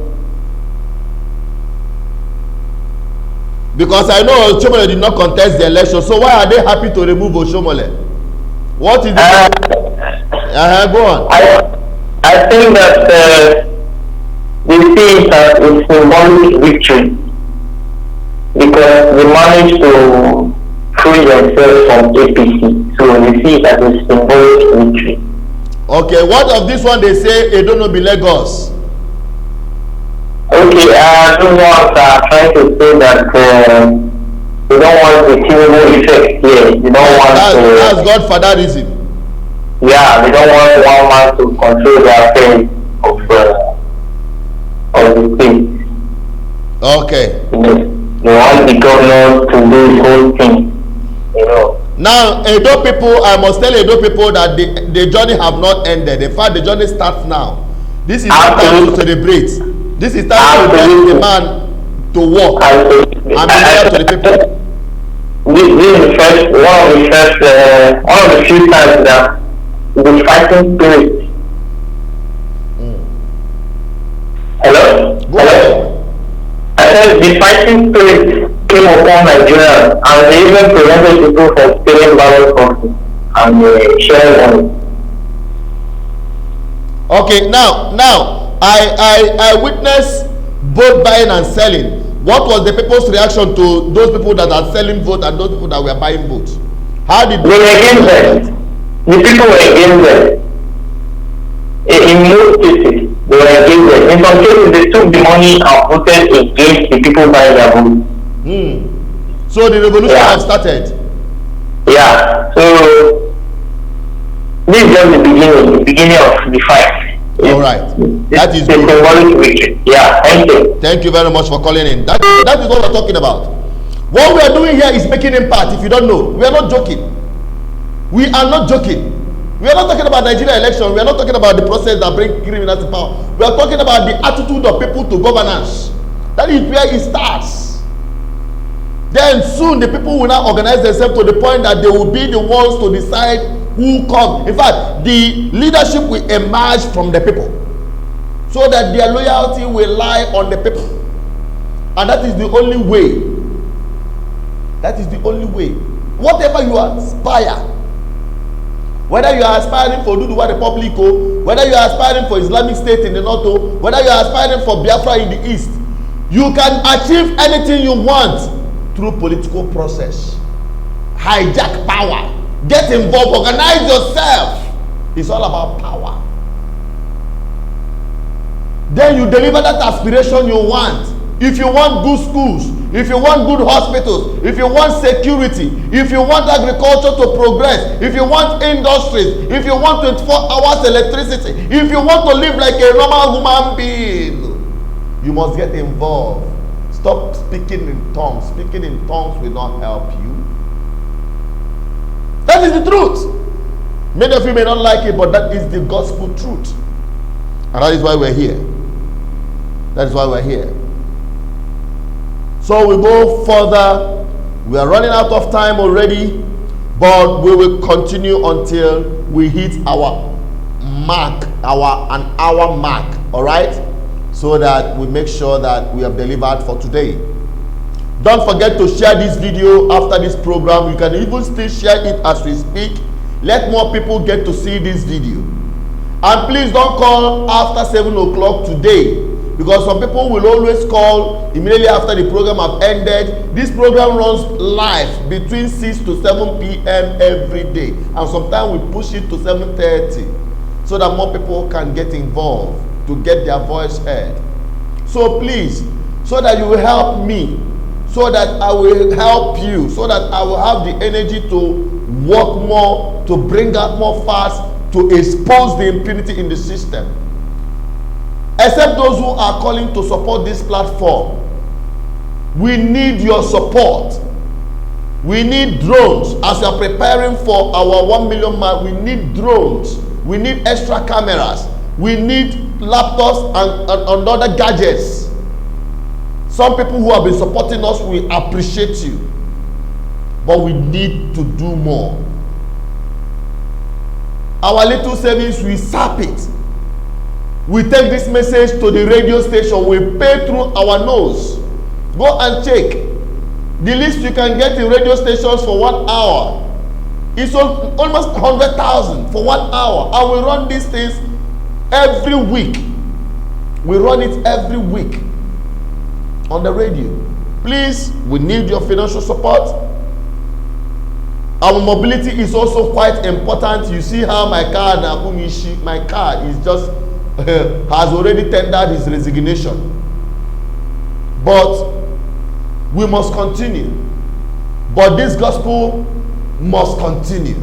Because I know Oshomole did not contest the election, so why are they happy to remove Oshomole? What is it? Go on. I think that they see it as a symbolic victory because they managed to free themselves from APC, so they see it as a symbolic victory. Okay, what of this one they say Edo no be Lagos? Okay, those ones are trying to say that they don't want the Tinubu effect here. They don't want that's Godfatherism. Yeah, they don't want one man to control the affairs of the state. Okay. They want the governor to do the whole thing, Now, Edo people, I must tell Edo people that the journey have not ended. In fact, the journey starts now. This is time to celebrate. This is time to get the man to work and be there to the people. This is one of the few times that the fighting spirit. Hello? Go ahead. I said the fighting spirit came upon Nigeria and they even prevented people from stealing ballot boxes and sharing money. Okay, now I witnessed both buying and selling. What was the people's reaction to those people that are selling vote and those people that were buying votes? How did they were against them? The people were against them. In most cases, they were against them. In some cases, they took the money and voted against the people buying their vote. So the revolution has started. Yeah. So this is just the beginning of the fight. All right. That is good. Yeah, thank you. Thank you very much for calling in. That is what we're talking about. What we are doing here is making impact. If you don't know, we are not joking. We are not joking. We are not talking about Nigerian election. We are not talking about the process that brings criminals to power. We are talking about the attitude of people to governance. That is where it starts. Then soon the people will now organize themselves to the point that they will be the ones to decide who comes. In fact, the leadership will emerge from the people, so that their loyalty will lie on the people. And that is the only way. That is the only way. Whatever you aspire, whether you are aspiring for Duduwa Republic, whether you are aspiring for Islamic State in the north, whether you are aspiring for Biafra in the east, you can achieve anything you want through political process. Hijack power. Get involved. Organize yourself. It's all about power. Then you deliver that aspiration you want. If you want good schools, if you want good hospitals, if you want security, if you want agriculture to progress, if you want industries, if you want 24 hours electricity, if you want to live like a normal human being, you must get involved. Stop speaking in tongues. Speaking in tongues will not help you. That is the truth. Many of you may not like it, but that is the gospel truth. And that is why we're here. That is why we're here. So we go further. We are running out of time already, but we will continue until we hit our mark, an hour mark. All right, so that we make sure that we have delivered for today. Don't forget to share this video after this program. You can even still share it as we speak. Let more people get to see this video. And please don't call after 7 o'clock today, because some people will always call immediately after the program have ended. This program runs live between 6 to 7 p.m. every day, and sometimes we push it to 7:30 so that more people can get involved to get their voice heard. So please, so that you will help me, so that I will help you, so that I will have the energy to work more, to bring out more facts, to expose the impunity in the system. Except those who are calling to support this platform, we need your support. We need drones. As we are preparing for our 1 million mark, we need drones. We need extra cameras. We need laptops and other gadgets. Some people who have been supporting us, we appreciate you. But we need to do more. Our little savings, we sap it. We take this message to the radio station. We pay through our nose. Go and check. The least you can get in radio stations for 1 hour is almost 100,000 for 1 hour. And we run these things every week. We run it every week on the radio. Please, we need your financial support. Our mobility is also quite important. You see how my car is just has already tendered his resignation. But we must continue. But this gospel must continue.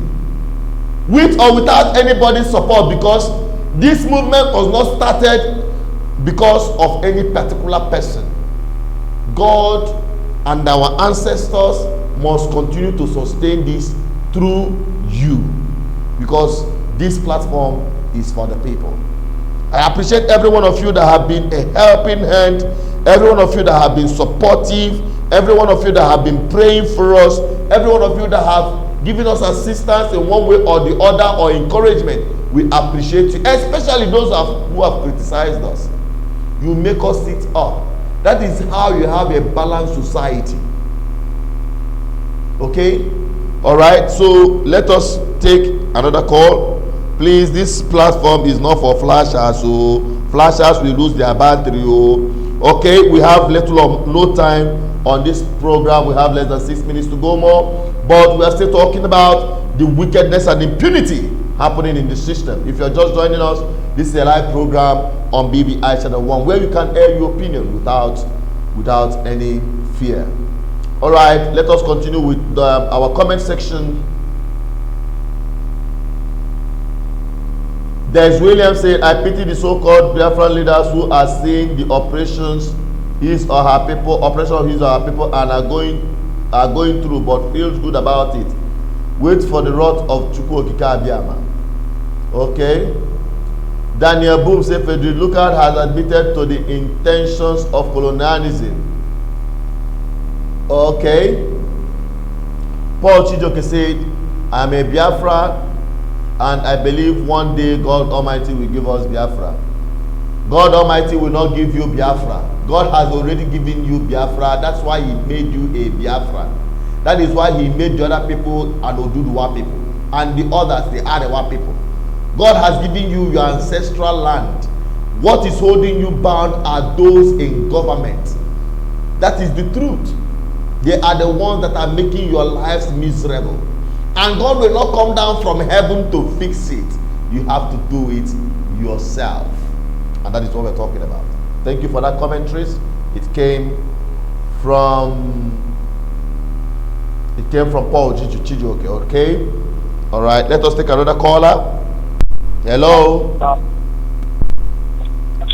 With or without anybody's support, because this movement was not started because of any particular person. God and our ancestors must continue to sustain this through you, because this platform is for the people. I appreciate every one of you that have been a helping hand, every one of you that have been supportive, every one of you that have been praying for us, every one of you that have given us assistance in one way or the other, or encouragement. We appreciate you, especially those who have criticized us. You make us sit up. That is how you have a balanced society. Okay? All right, so let us take another call. Please, this platform is not for flashers, so flashers will lose their battery. Okay, we have little or no time on this program. We have less than 6 minutes to go more, but we are still talking about the wickedness and impunity happening in the system. If you're just joining us, this is a live program on BVI Channel 1, where you can air your opinion without any fear. All right, let us continue with our comment section. There's William said, I pity the so-called Biafran leaders who are seeing the operations his or her people, operation of his or her people, and are going through, but feels good about it. Wait for the wrath of Chukwu Okike Abiyama. Okay. Daniel Boom said Frederick Lucas has admitted to the intentions of colonialism. Okay. Paul Chijoke said, I am a Biafra and I believe one day God Almighty will give us Biafra. God Almighty will not give you Biafra. God has already given you Biafra. That's why he made you a Biafra. That is why he made the other people an Oduduwa people. And the others, the Arewa people. God has given you your ancestral land. What is holding you bound are those in government. That is the truth. They are the ones that are making your lives miserable. And God will not come down from heaven to fix it. You have to do it yourself. And that is what we're talking about. Thank you for that commentaries. It came from Paul Chijoke. Okay. All right. Let us take another caller. Hello.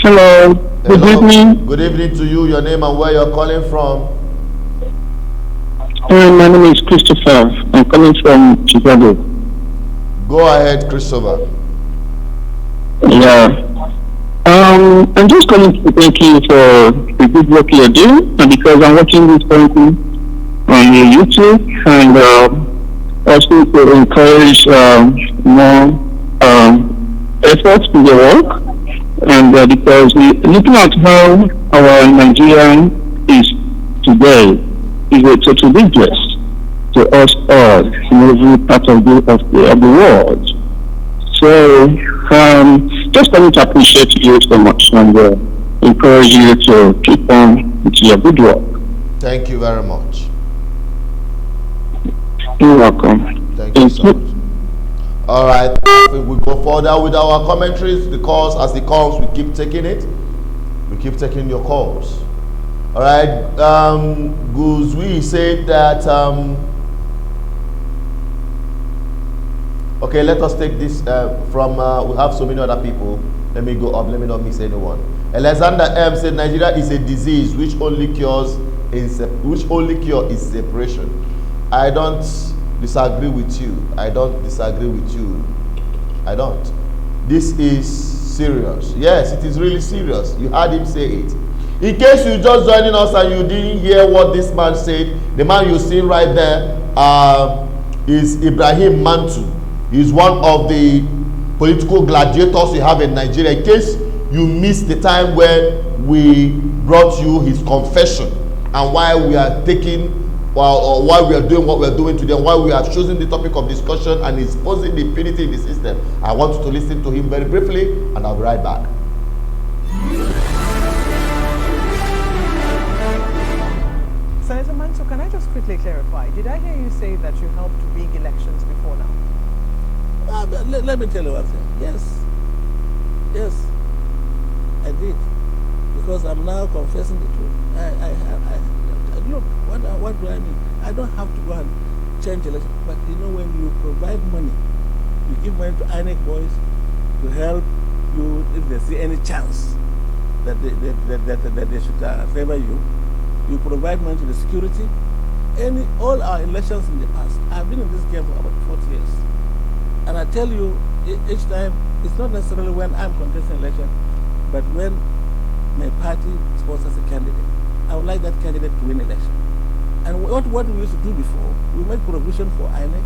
Hello. Good evening. Good evening to you. Your name and where you're calling from. My name is Christopher. I'm coming from Chicago. Go ahead, Christopher. Yeah. I'm just calling to thank you for the good work you're doing, and because I'm watching this currently on your YouTube, and also to encourage more efforts to the work, and because looking at how our Nigerian is today is a total business to us all in every part of the world. So just wanted to appreciate you so much and encourage you to keep on with your good work. Thank you very much. You're welcome. Thank you so much. All right, we go further with our commentaries because as it comes, we keep taking it. We keep taking your calls. All right, Guzwi said that. Okay, let us take this from. We have so many other people. Let me go up. Let me not miss anyone. Alexander M said Nigeria is a disease which only cure is separation. I don't disagree with you. I don't disagree with you. I don't. This is serious. Yes, it is really serious. You heard him say it. In case you just joining us and you didn't hear what this man said, the man you see right there is Ibrahim Mantu. He's one of the political gladiators we have in Nigeria. In case you missed the time when we brought you his confession and why we are taking, or why we are doing what we are doing today, and why we are choosing the topic of discussion and exposing the impunity in the system, I want you to listen to him very briefly, and I'll be right back. Senator Mantu, can I just quickly clarify? Did I hear you say that you helped rig elections before now? Let me tell you one thing. Yes, I did, because I'm now confessing the truth. Look, what do I mean? I don't have to go and change election, but you know, when you provide money, you give money to INEC boys to help you if they see any chance that they should favor you. You provide money to the security. All our elections in the past, I've been in this game for about 40 years. And I tell you, each time, it's not necessarily when I'm contesting election, but when my party sponsors a candidate, I would like that candidate to win election. And what we used to do before, we make provision for INEC,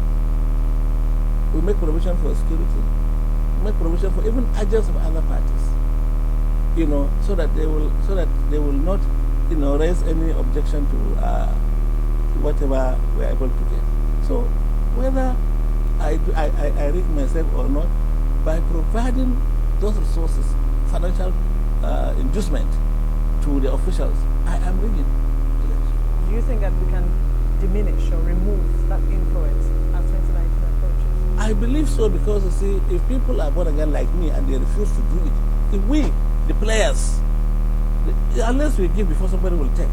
we make provision for security, we make provision for even agents of other parties, you know, so that they will not, you know, raise any objection to whatever we're able to get. So whether I rig myself or not, by providing those resources, financial inducement to the officials, I am rigging. Do you think that we can diminish or remove that influence as 2019 approaches? I believe so, because you see, if people are born again like me and they refuse to do it, if we, the players, unless we give before somebody will take,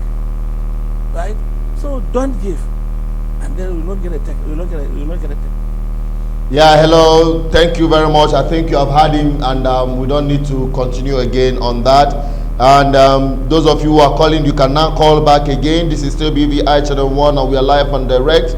right? So don't give, and then we will not get a take. We will not get a take. Yeah, hello. Thank you very much. I think you have had him, and we don't need to continue again on that. And those of you who are calling, you can now call back again. This is still BVI Channel 1, and we are live and direct,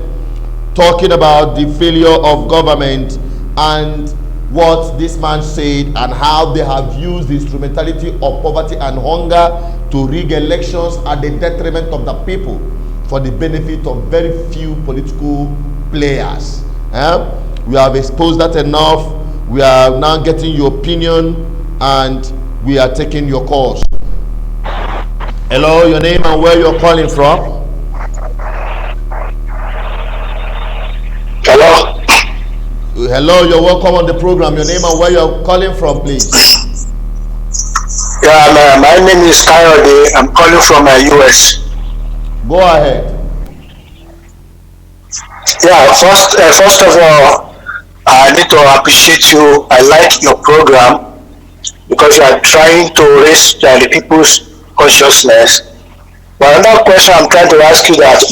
talking about the failure of government and what this man said and how they have used the instrumentality of poverty and hunger to rig elections at the detriment of the people for the benefit of very few political players. We have exposed that enough. We are now getting your opinion and we are taking your calls. Hello, your name and where you're calling from? Hello? Hello, you're welcome on the program. Your name and where you're calling from, please. Yeah, my name is Kayode. I'm calling from US. Go ahead. Yeah, first of all, I need to appreciate you. I like your program because you are trying to raise the people's consciousness. But another question I'm trying to ask you that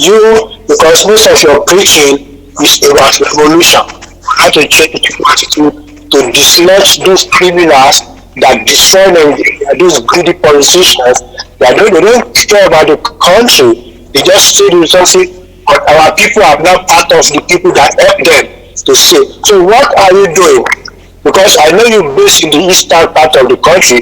because most of your preaching is about revolution, how to change people's attitude to dislodge those criminals that destroy Nigeria, those greedy politicians that they don't care about the country. They just say to something, but our people are not part of the people that help them to say. So what are you doing? Because I know you're based in the eastern part of the country.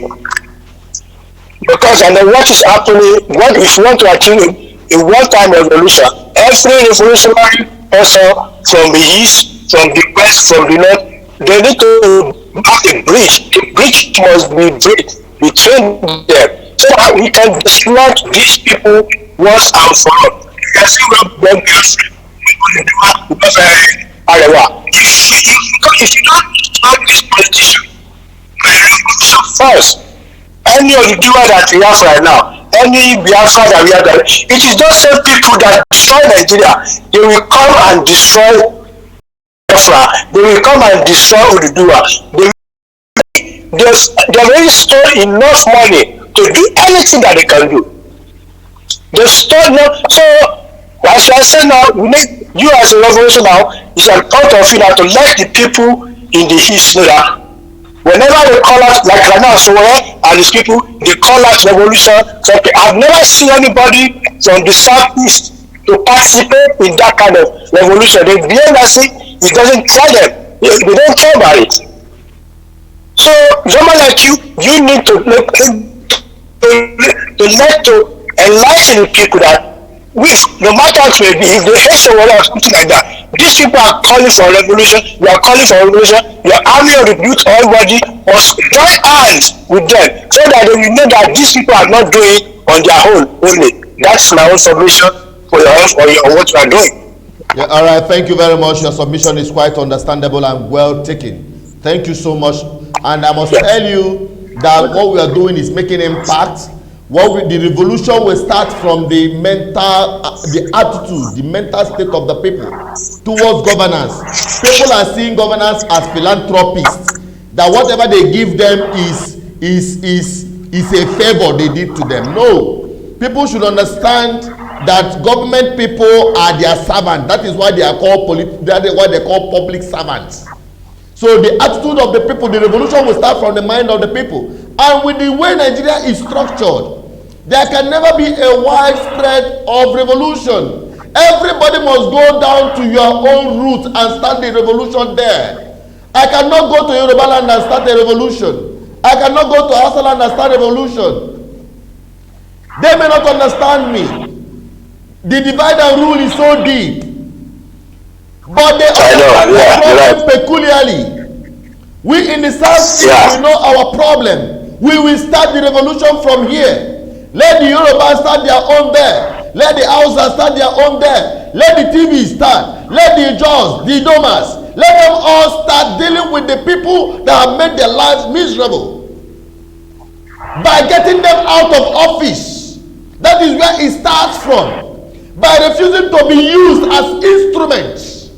Because I know what is happening. What if you want to achieve a one-time revolution, every revolutionary person from the east, from the west, from the north, they need to have a bridge. The bridge must be built between them so that we can dislodge these people once and for all. You can see where God is because if you don't stop this politician, first, any of the doer that we have right now, any Biafra that we have, it is those same people that destroy Nigeria. They will come and destroy Biafra. They will come and destroy Ududua. They already stole enough money to do anything that they can do. They stole enough. So, as I said now, you as a revolution now, it's an part of you now to let the people in the east know that whenever they call out, like right now, so and these people, they call out revolution. So I've never seen anybody from the southeast to participate in that kind of revolution. They believe that it doesn't tell them. They don't care about it. So someone like you need to enlighten the people that no matter what may be, if they hate someone or something like that, these people are calling for a revolution. You are calling for a revolution. Your army of the youth, everybody must join hands with them so that they will know that these people are not doing on their own only. That's my own submission for what you are doing. Yeah, all right, thank you very much. Your submission is quite understandable and well taken. Thank you so much. And I must tell you that what we are doing is making impact. The revolution will start from the attitude, the mental state of the people towards governance. People are seeing governance as philanthropists, that whatever they give them is a favor they did to them. No, people should understand that government people are their servants. That is why they are called public servants. So the attitude of the people, the revolution will start from the mind of the people. And with the way Nigeria is structured, there can never be a widespread of revolution. Everybody must go down to your own root and start the revolution there. I cannot go to Yoruba land and start a revolution. I cannot go to Hausa land and start a revolution. They may not understand me. The divide and rule is so deep. But they understand the problem peculiarly. We in the South, we know our problem. We will start the revolution from here. Let the Yorubas start their own there. Let the Hausa start their own there. Let the TV start. Let the Jaws, the Domas, let them all start dealing with the people that have made their lives miserable. By getting them out of office. That is where it starts from. By refusing to be used as instruments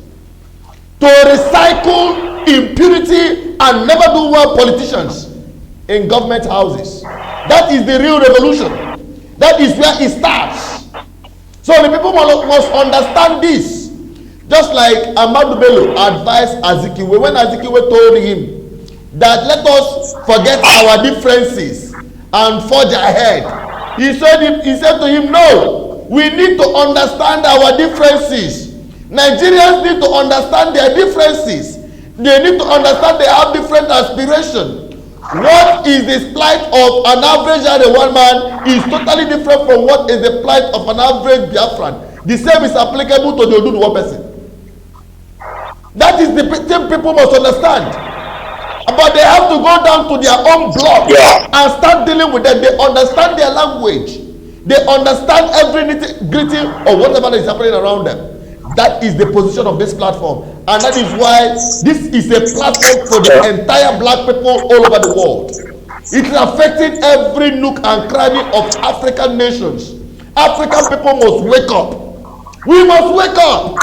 to recycle impurity and never do well politicians in government houses. That is the real revolution. That is where it starts. So the people must understand this. Just like Ahmadu Bello advised Azikiwe when Azikiwe told him that let us forget our differences and forge ahead. He said to him, no, we need to understand our differences. Nigerians need to understand their differences. They need to understand they have different aspirations. What is the plight of an average one man is totally different from what is the plight of an average Biafran. The same is applicable to the Oduduwa person. That is the thing people must understand. But they have to go down to their own block and start dealing with them. They understand their language. They understand every nitty-gritty of whatever is happening around them. That is the position of this platform. And that is why this is a platform for the entire black people all over the world. It is affecting every nook and cranny of African nations. African people must wake up. We must wake up.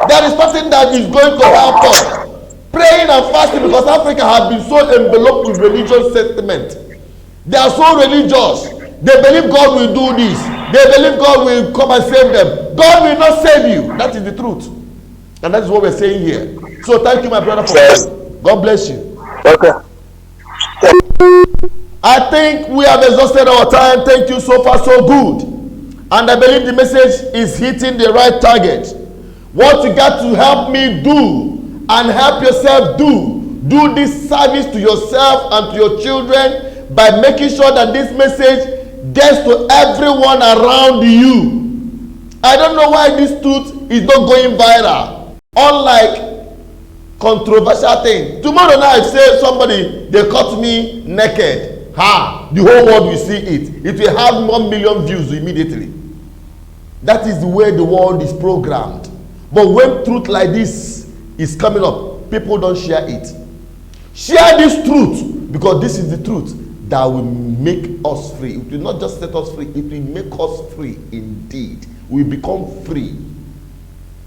There is nothing that is going to help us. Praying and fasting, because Africa has been so enveloped with religious sentiment. They are so religious. They believe God will do this. They believe God will come and save them. God will not save you. That is the truth. And that is what we're saying here. So thank you, my brother, for coming. God bless you. Okay. I think we have exhausted our time. Thank you, so far so good. And I believe the message is hitting the right target. What you got to help me do and help yourself do this service to yourself and to your children by making sure that this message gets to everyone around you. I don't know why this truth is not going viral. Unlike controversial thing. Tomorrow night, say somebody, they caught me naked. The whole world will see it. It will have 1 million views immediately. That is the way the world is programmed. But when truth like this is coming up, people don't share it. Share this truth, because this is the truth that will make us free. It will not just set us free, it will make us free indeed. We become free.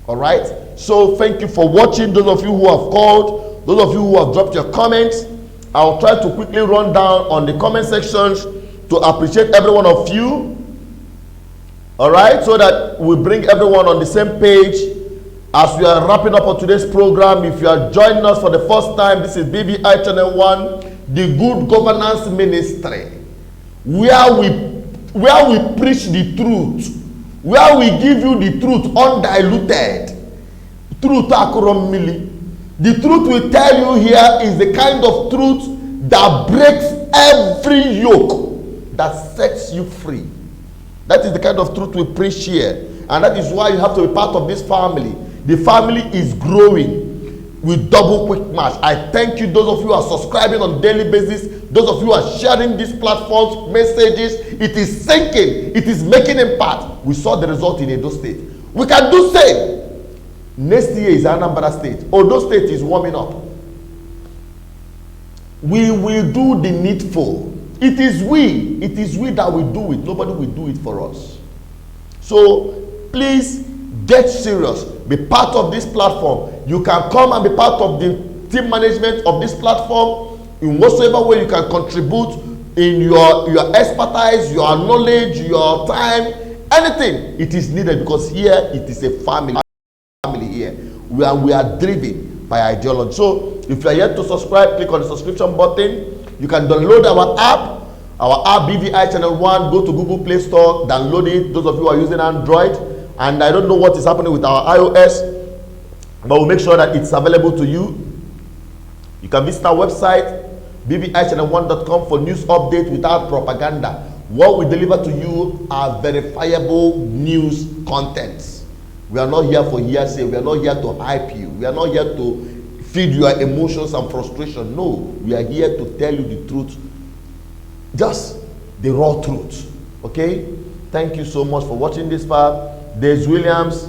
All right? So thank you for watching. Those of you who have called, those of you who have dropped your comments, I'll try to quickly run down on the comment sections to appreciate every one of you. All right? So that we bring everyone on the same page. As we are wrapping up on today's program, if you are joining us for the first time, this is BVI Channel 1, the Good Governance Ministry, where we preach the truth, where we give you the truth undiluted. Truth akurom mili. The truth we tell you here is the kind of truth that breaks every yoke, that sets you free. That is the kind of truth we preach here. And that is why you have to be part of this family. The family is growing with double quick march. I thank you, those of you who are subscribing on a daily basis, those of you who are sharing these platforms, messages. It is sinking. It is making impact. We saw the result in Edo State. We can do same. Next year is Anambra State. Odo State is warming up. We will do the needful. It is we that will do it. Nobody will do it for us. So please get serious. Be part of this platform. You can come and be part of the team management of this platform in whatsoever way you can contribute in your expertise, your knowledge, your time, anything. It is needed, because here it is a family here. We are driven by ideology. So if you are yet to subscribe, click on the subscription button. You can download our app BVI Channel 1. Go to Google Play Store, download it. Those of you who are using Android, and I don't know what is happening with our iOS, but we'll make sure that it's available to you. You can visit our website, bvichannel1.com, for news updates without propaganda. What we deliver to you are verifiable news contents. We are not here for hearsay. We are not here to hype you. We are not here to feed your emotions and frustration. No, we are here to tell you the truth, just the raw truth. Okay? Thank you so much for watching this far. Des Williams,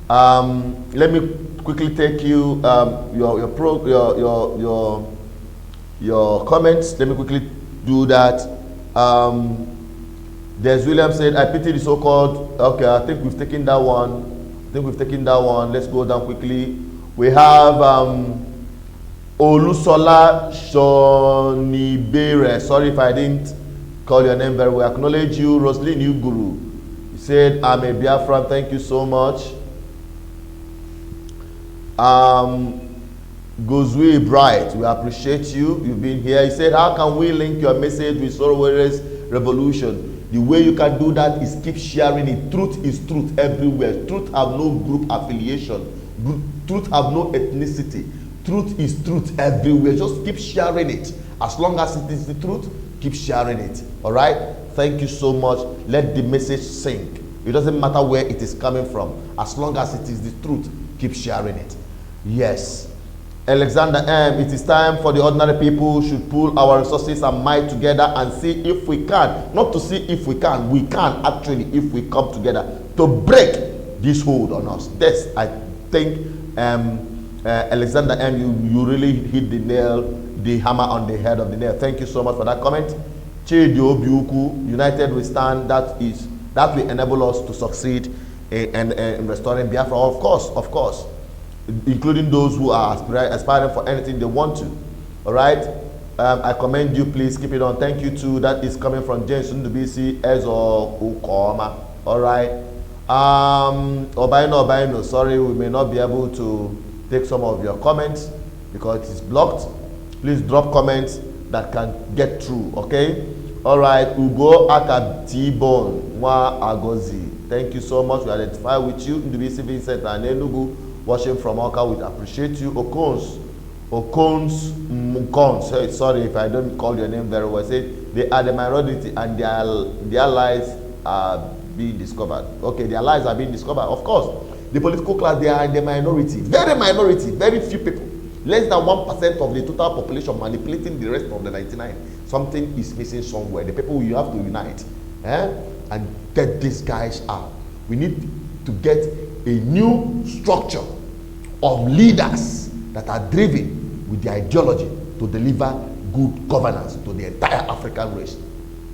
let me quickly take you your comments. Let me quickly do that. Des Williams said, "I pity the so-called." Okay, I think we've taken that one. Let's go down quickly. We have Olusola Shonibere. Sorry if I didn't call your name very well. I acknowledge you. Roslyn Uguru. Said, "I'm a Biafran." Thank you so much. Gozui Bright, we appreciate you. You've been here. He said, "How can we link your message with Sorowere's revolution?" The way you can do that is keep sharing it. Truth is truth everywhere. Truth have no group affiliation. Truth have no ethnicity. Truth is truth everywhere. Just keep sharing it. As long as it is the truth, keep sharing it. All right? Thank you so much. Let the message sink. It doesn't matter where it is coming from. As long as it is the truth, keep sharing it. Yes. Alexander M, it is time for the ordinary people should pool our resources and might together and see if we can. Not to see if we can actually if we come together to break this hold on us. That's, I think, Alexander M, you really hit the hammer on the head of the nail. Thank you so much for that comment. Chidi Obiuku, united we stand, that will enable us to succeed in restoring Biafra. Of course, including those who are aspiring for anything they want to. All right, I commend you. Please keep it on. Thank you too. That is coming from James Ndubisi Ezo Ukoma. All right. Obaino, sorry, we may not be able to take some of your comments because it is blocked. Please drop comments that can get through. Okay. All right. Ugo Akatibon Mwa Agozi. Thank you so much. We identify with you. Ndubisi Vincent and Enugu. Watching from Oka, we appreciate you. Okons, sorry if I don't call your name very well. Say they are the minority and their lies are being discovered. Okay, their lies are being discovered. Of course, the political class, they are in the minority, very few people, less than 1% of the total population manipulating the rest of the 99. Something is missing somewhere. The people you have to unite, and get these guys out. We need to get a new structure of leaders that are driven with the ideology to deliver good governance to the entire African race.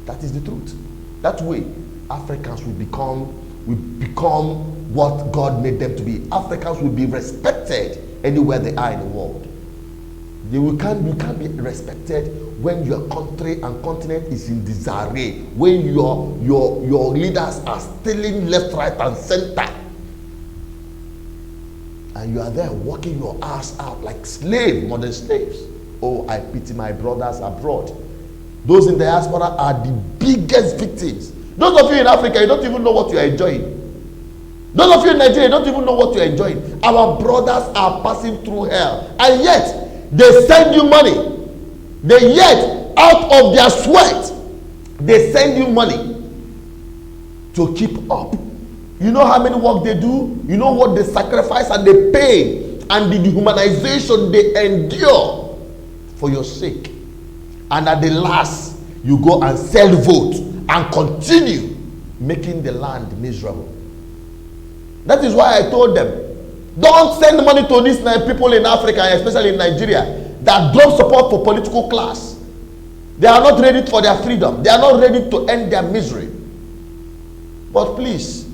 That is the truth. That way, Africans will become what God made them to be. Africans will be respected anywhere they are in the world. You can't be respected when your country and continent is in disarray, when your leaders are stealing left, right, and center. And you are there working your ass out like modern slaves. Oh, I pity my brothers abroad. Those in the diaspora are the biggest victims. Those of you in Africa, you don't even know what you are enjoying. Those of you in Nigeria, you don't even know what you are enjoying. Our brothers are passing through hell. And yet, they send you money. Out of their sweat, they send you money to keep up. You know how many work they do? You know what they sacrifice and they pay and the dehumanization they endure for your sake. And at the last, you go and sell vote and continue making the land miserable. That is why I told them, don't send money to these people in Africa, especially in Nigeria, that don't support for political class. They are not ready for their freedom. They are not ready to end their misery. But please,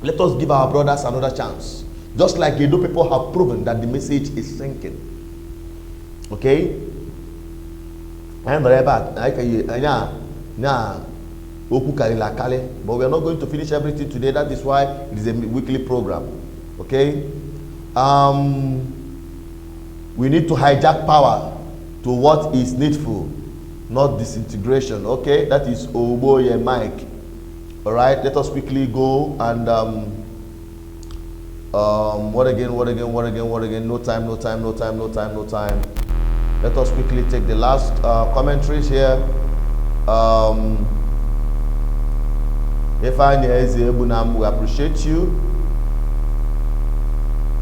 let us give our brothers another chance. Just like Edo people have proven that the message is sinking. Okay? But we are not going to finish everything today. That is why it is a weekly program. Okay? We need to hijack power to what is needful, not disintegration. Okay? That is Oboye Mike. All right, let us quickly go and what again? No time. Let us quickly take the last commentaries here. We appreciate you.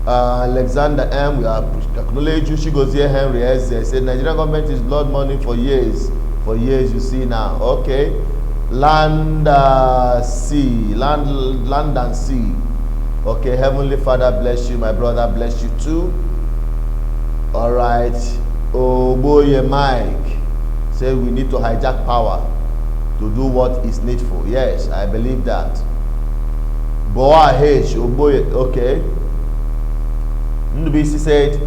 Alexander M, we acknowledge you. She goes here. Henry S said Nigerian government is blood money for years. You see now. Okay. Land and sea. Okay, Heavenly Father bless you, my brother bless you too. All right. Oh boy, Mike said we need to hijack power to do what is needful. Yes, I believe that. Boa H, oh boy, okay. Ndubisi said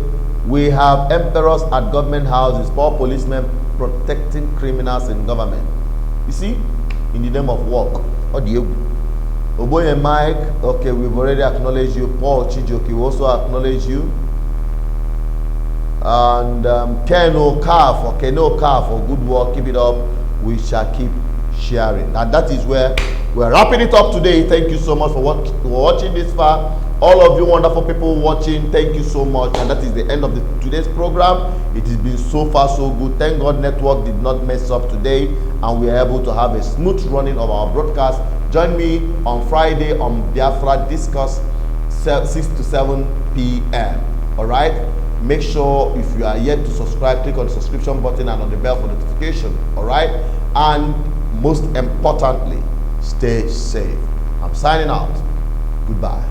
we have emperors at government houses, poor policemen protecting criminals in government. You see? In the name of work. Oboye Mike, okay, we've already acknowledged you. Paul Chijoki, we also acknowledge you. And Ken Okaf, for good work, keep it up. We shall keep sharing. And that is where we're wrapping it up today. Thank you so much for watching this far. All of you wonderful people watching, thank you so much. And that is the end of today's program. It has been so far so good. Thank God network did not mess up today, and we are able to have a smooth running of our broadcast. Join me on Friday on Biafra Discuss 6 to 7 p.m. All right? Make sure if you are yet to subscribe, click on the subscription button and on the bell for notification. All right? And most importantly, stay safe. I'm signing out. Goodbye.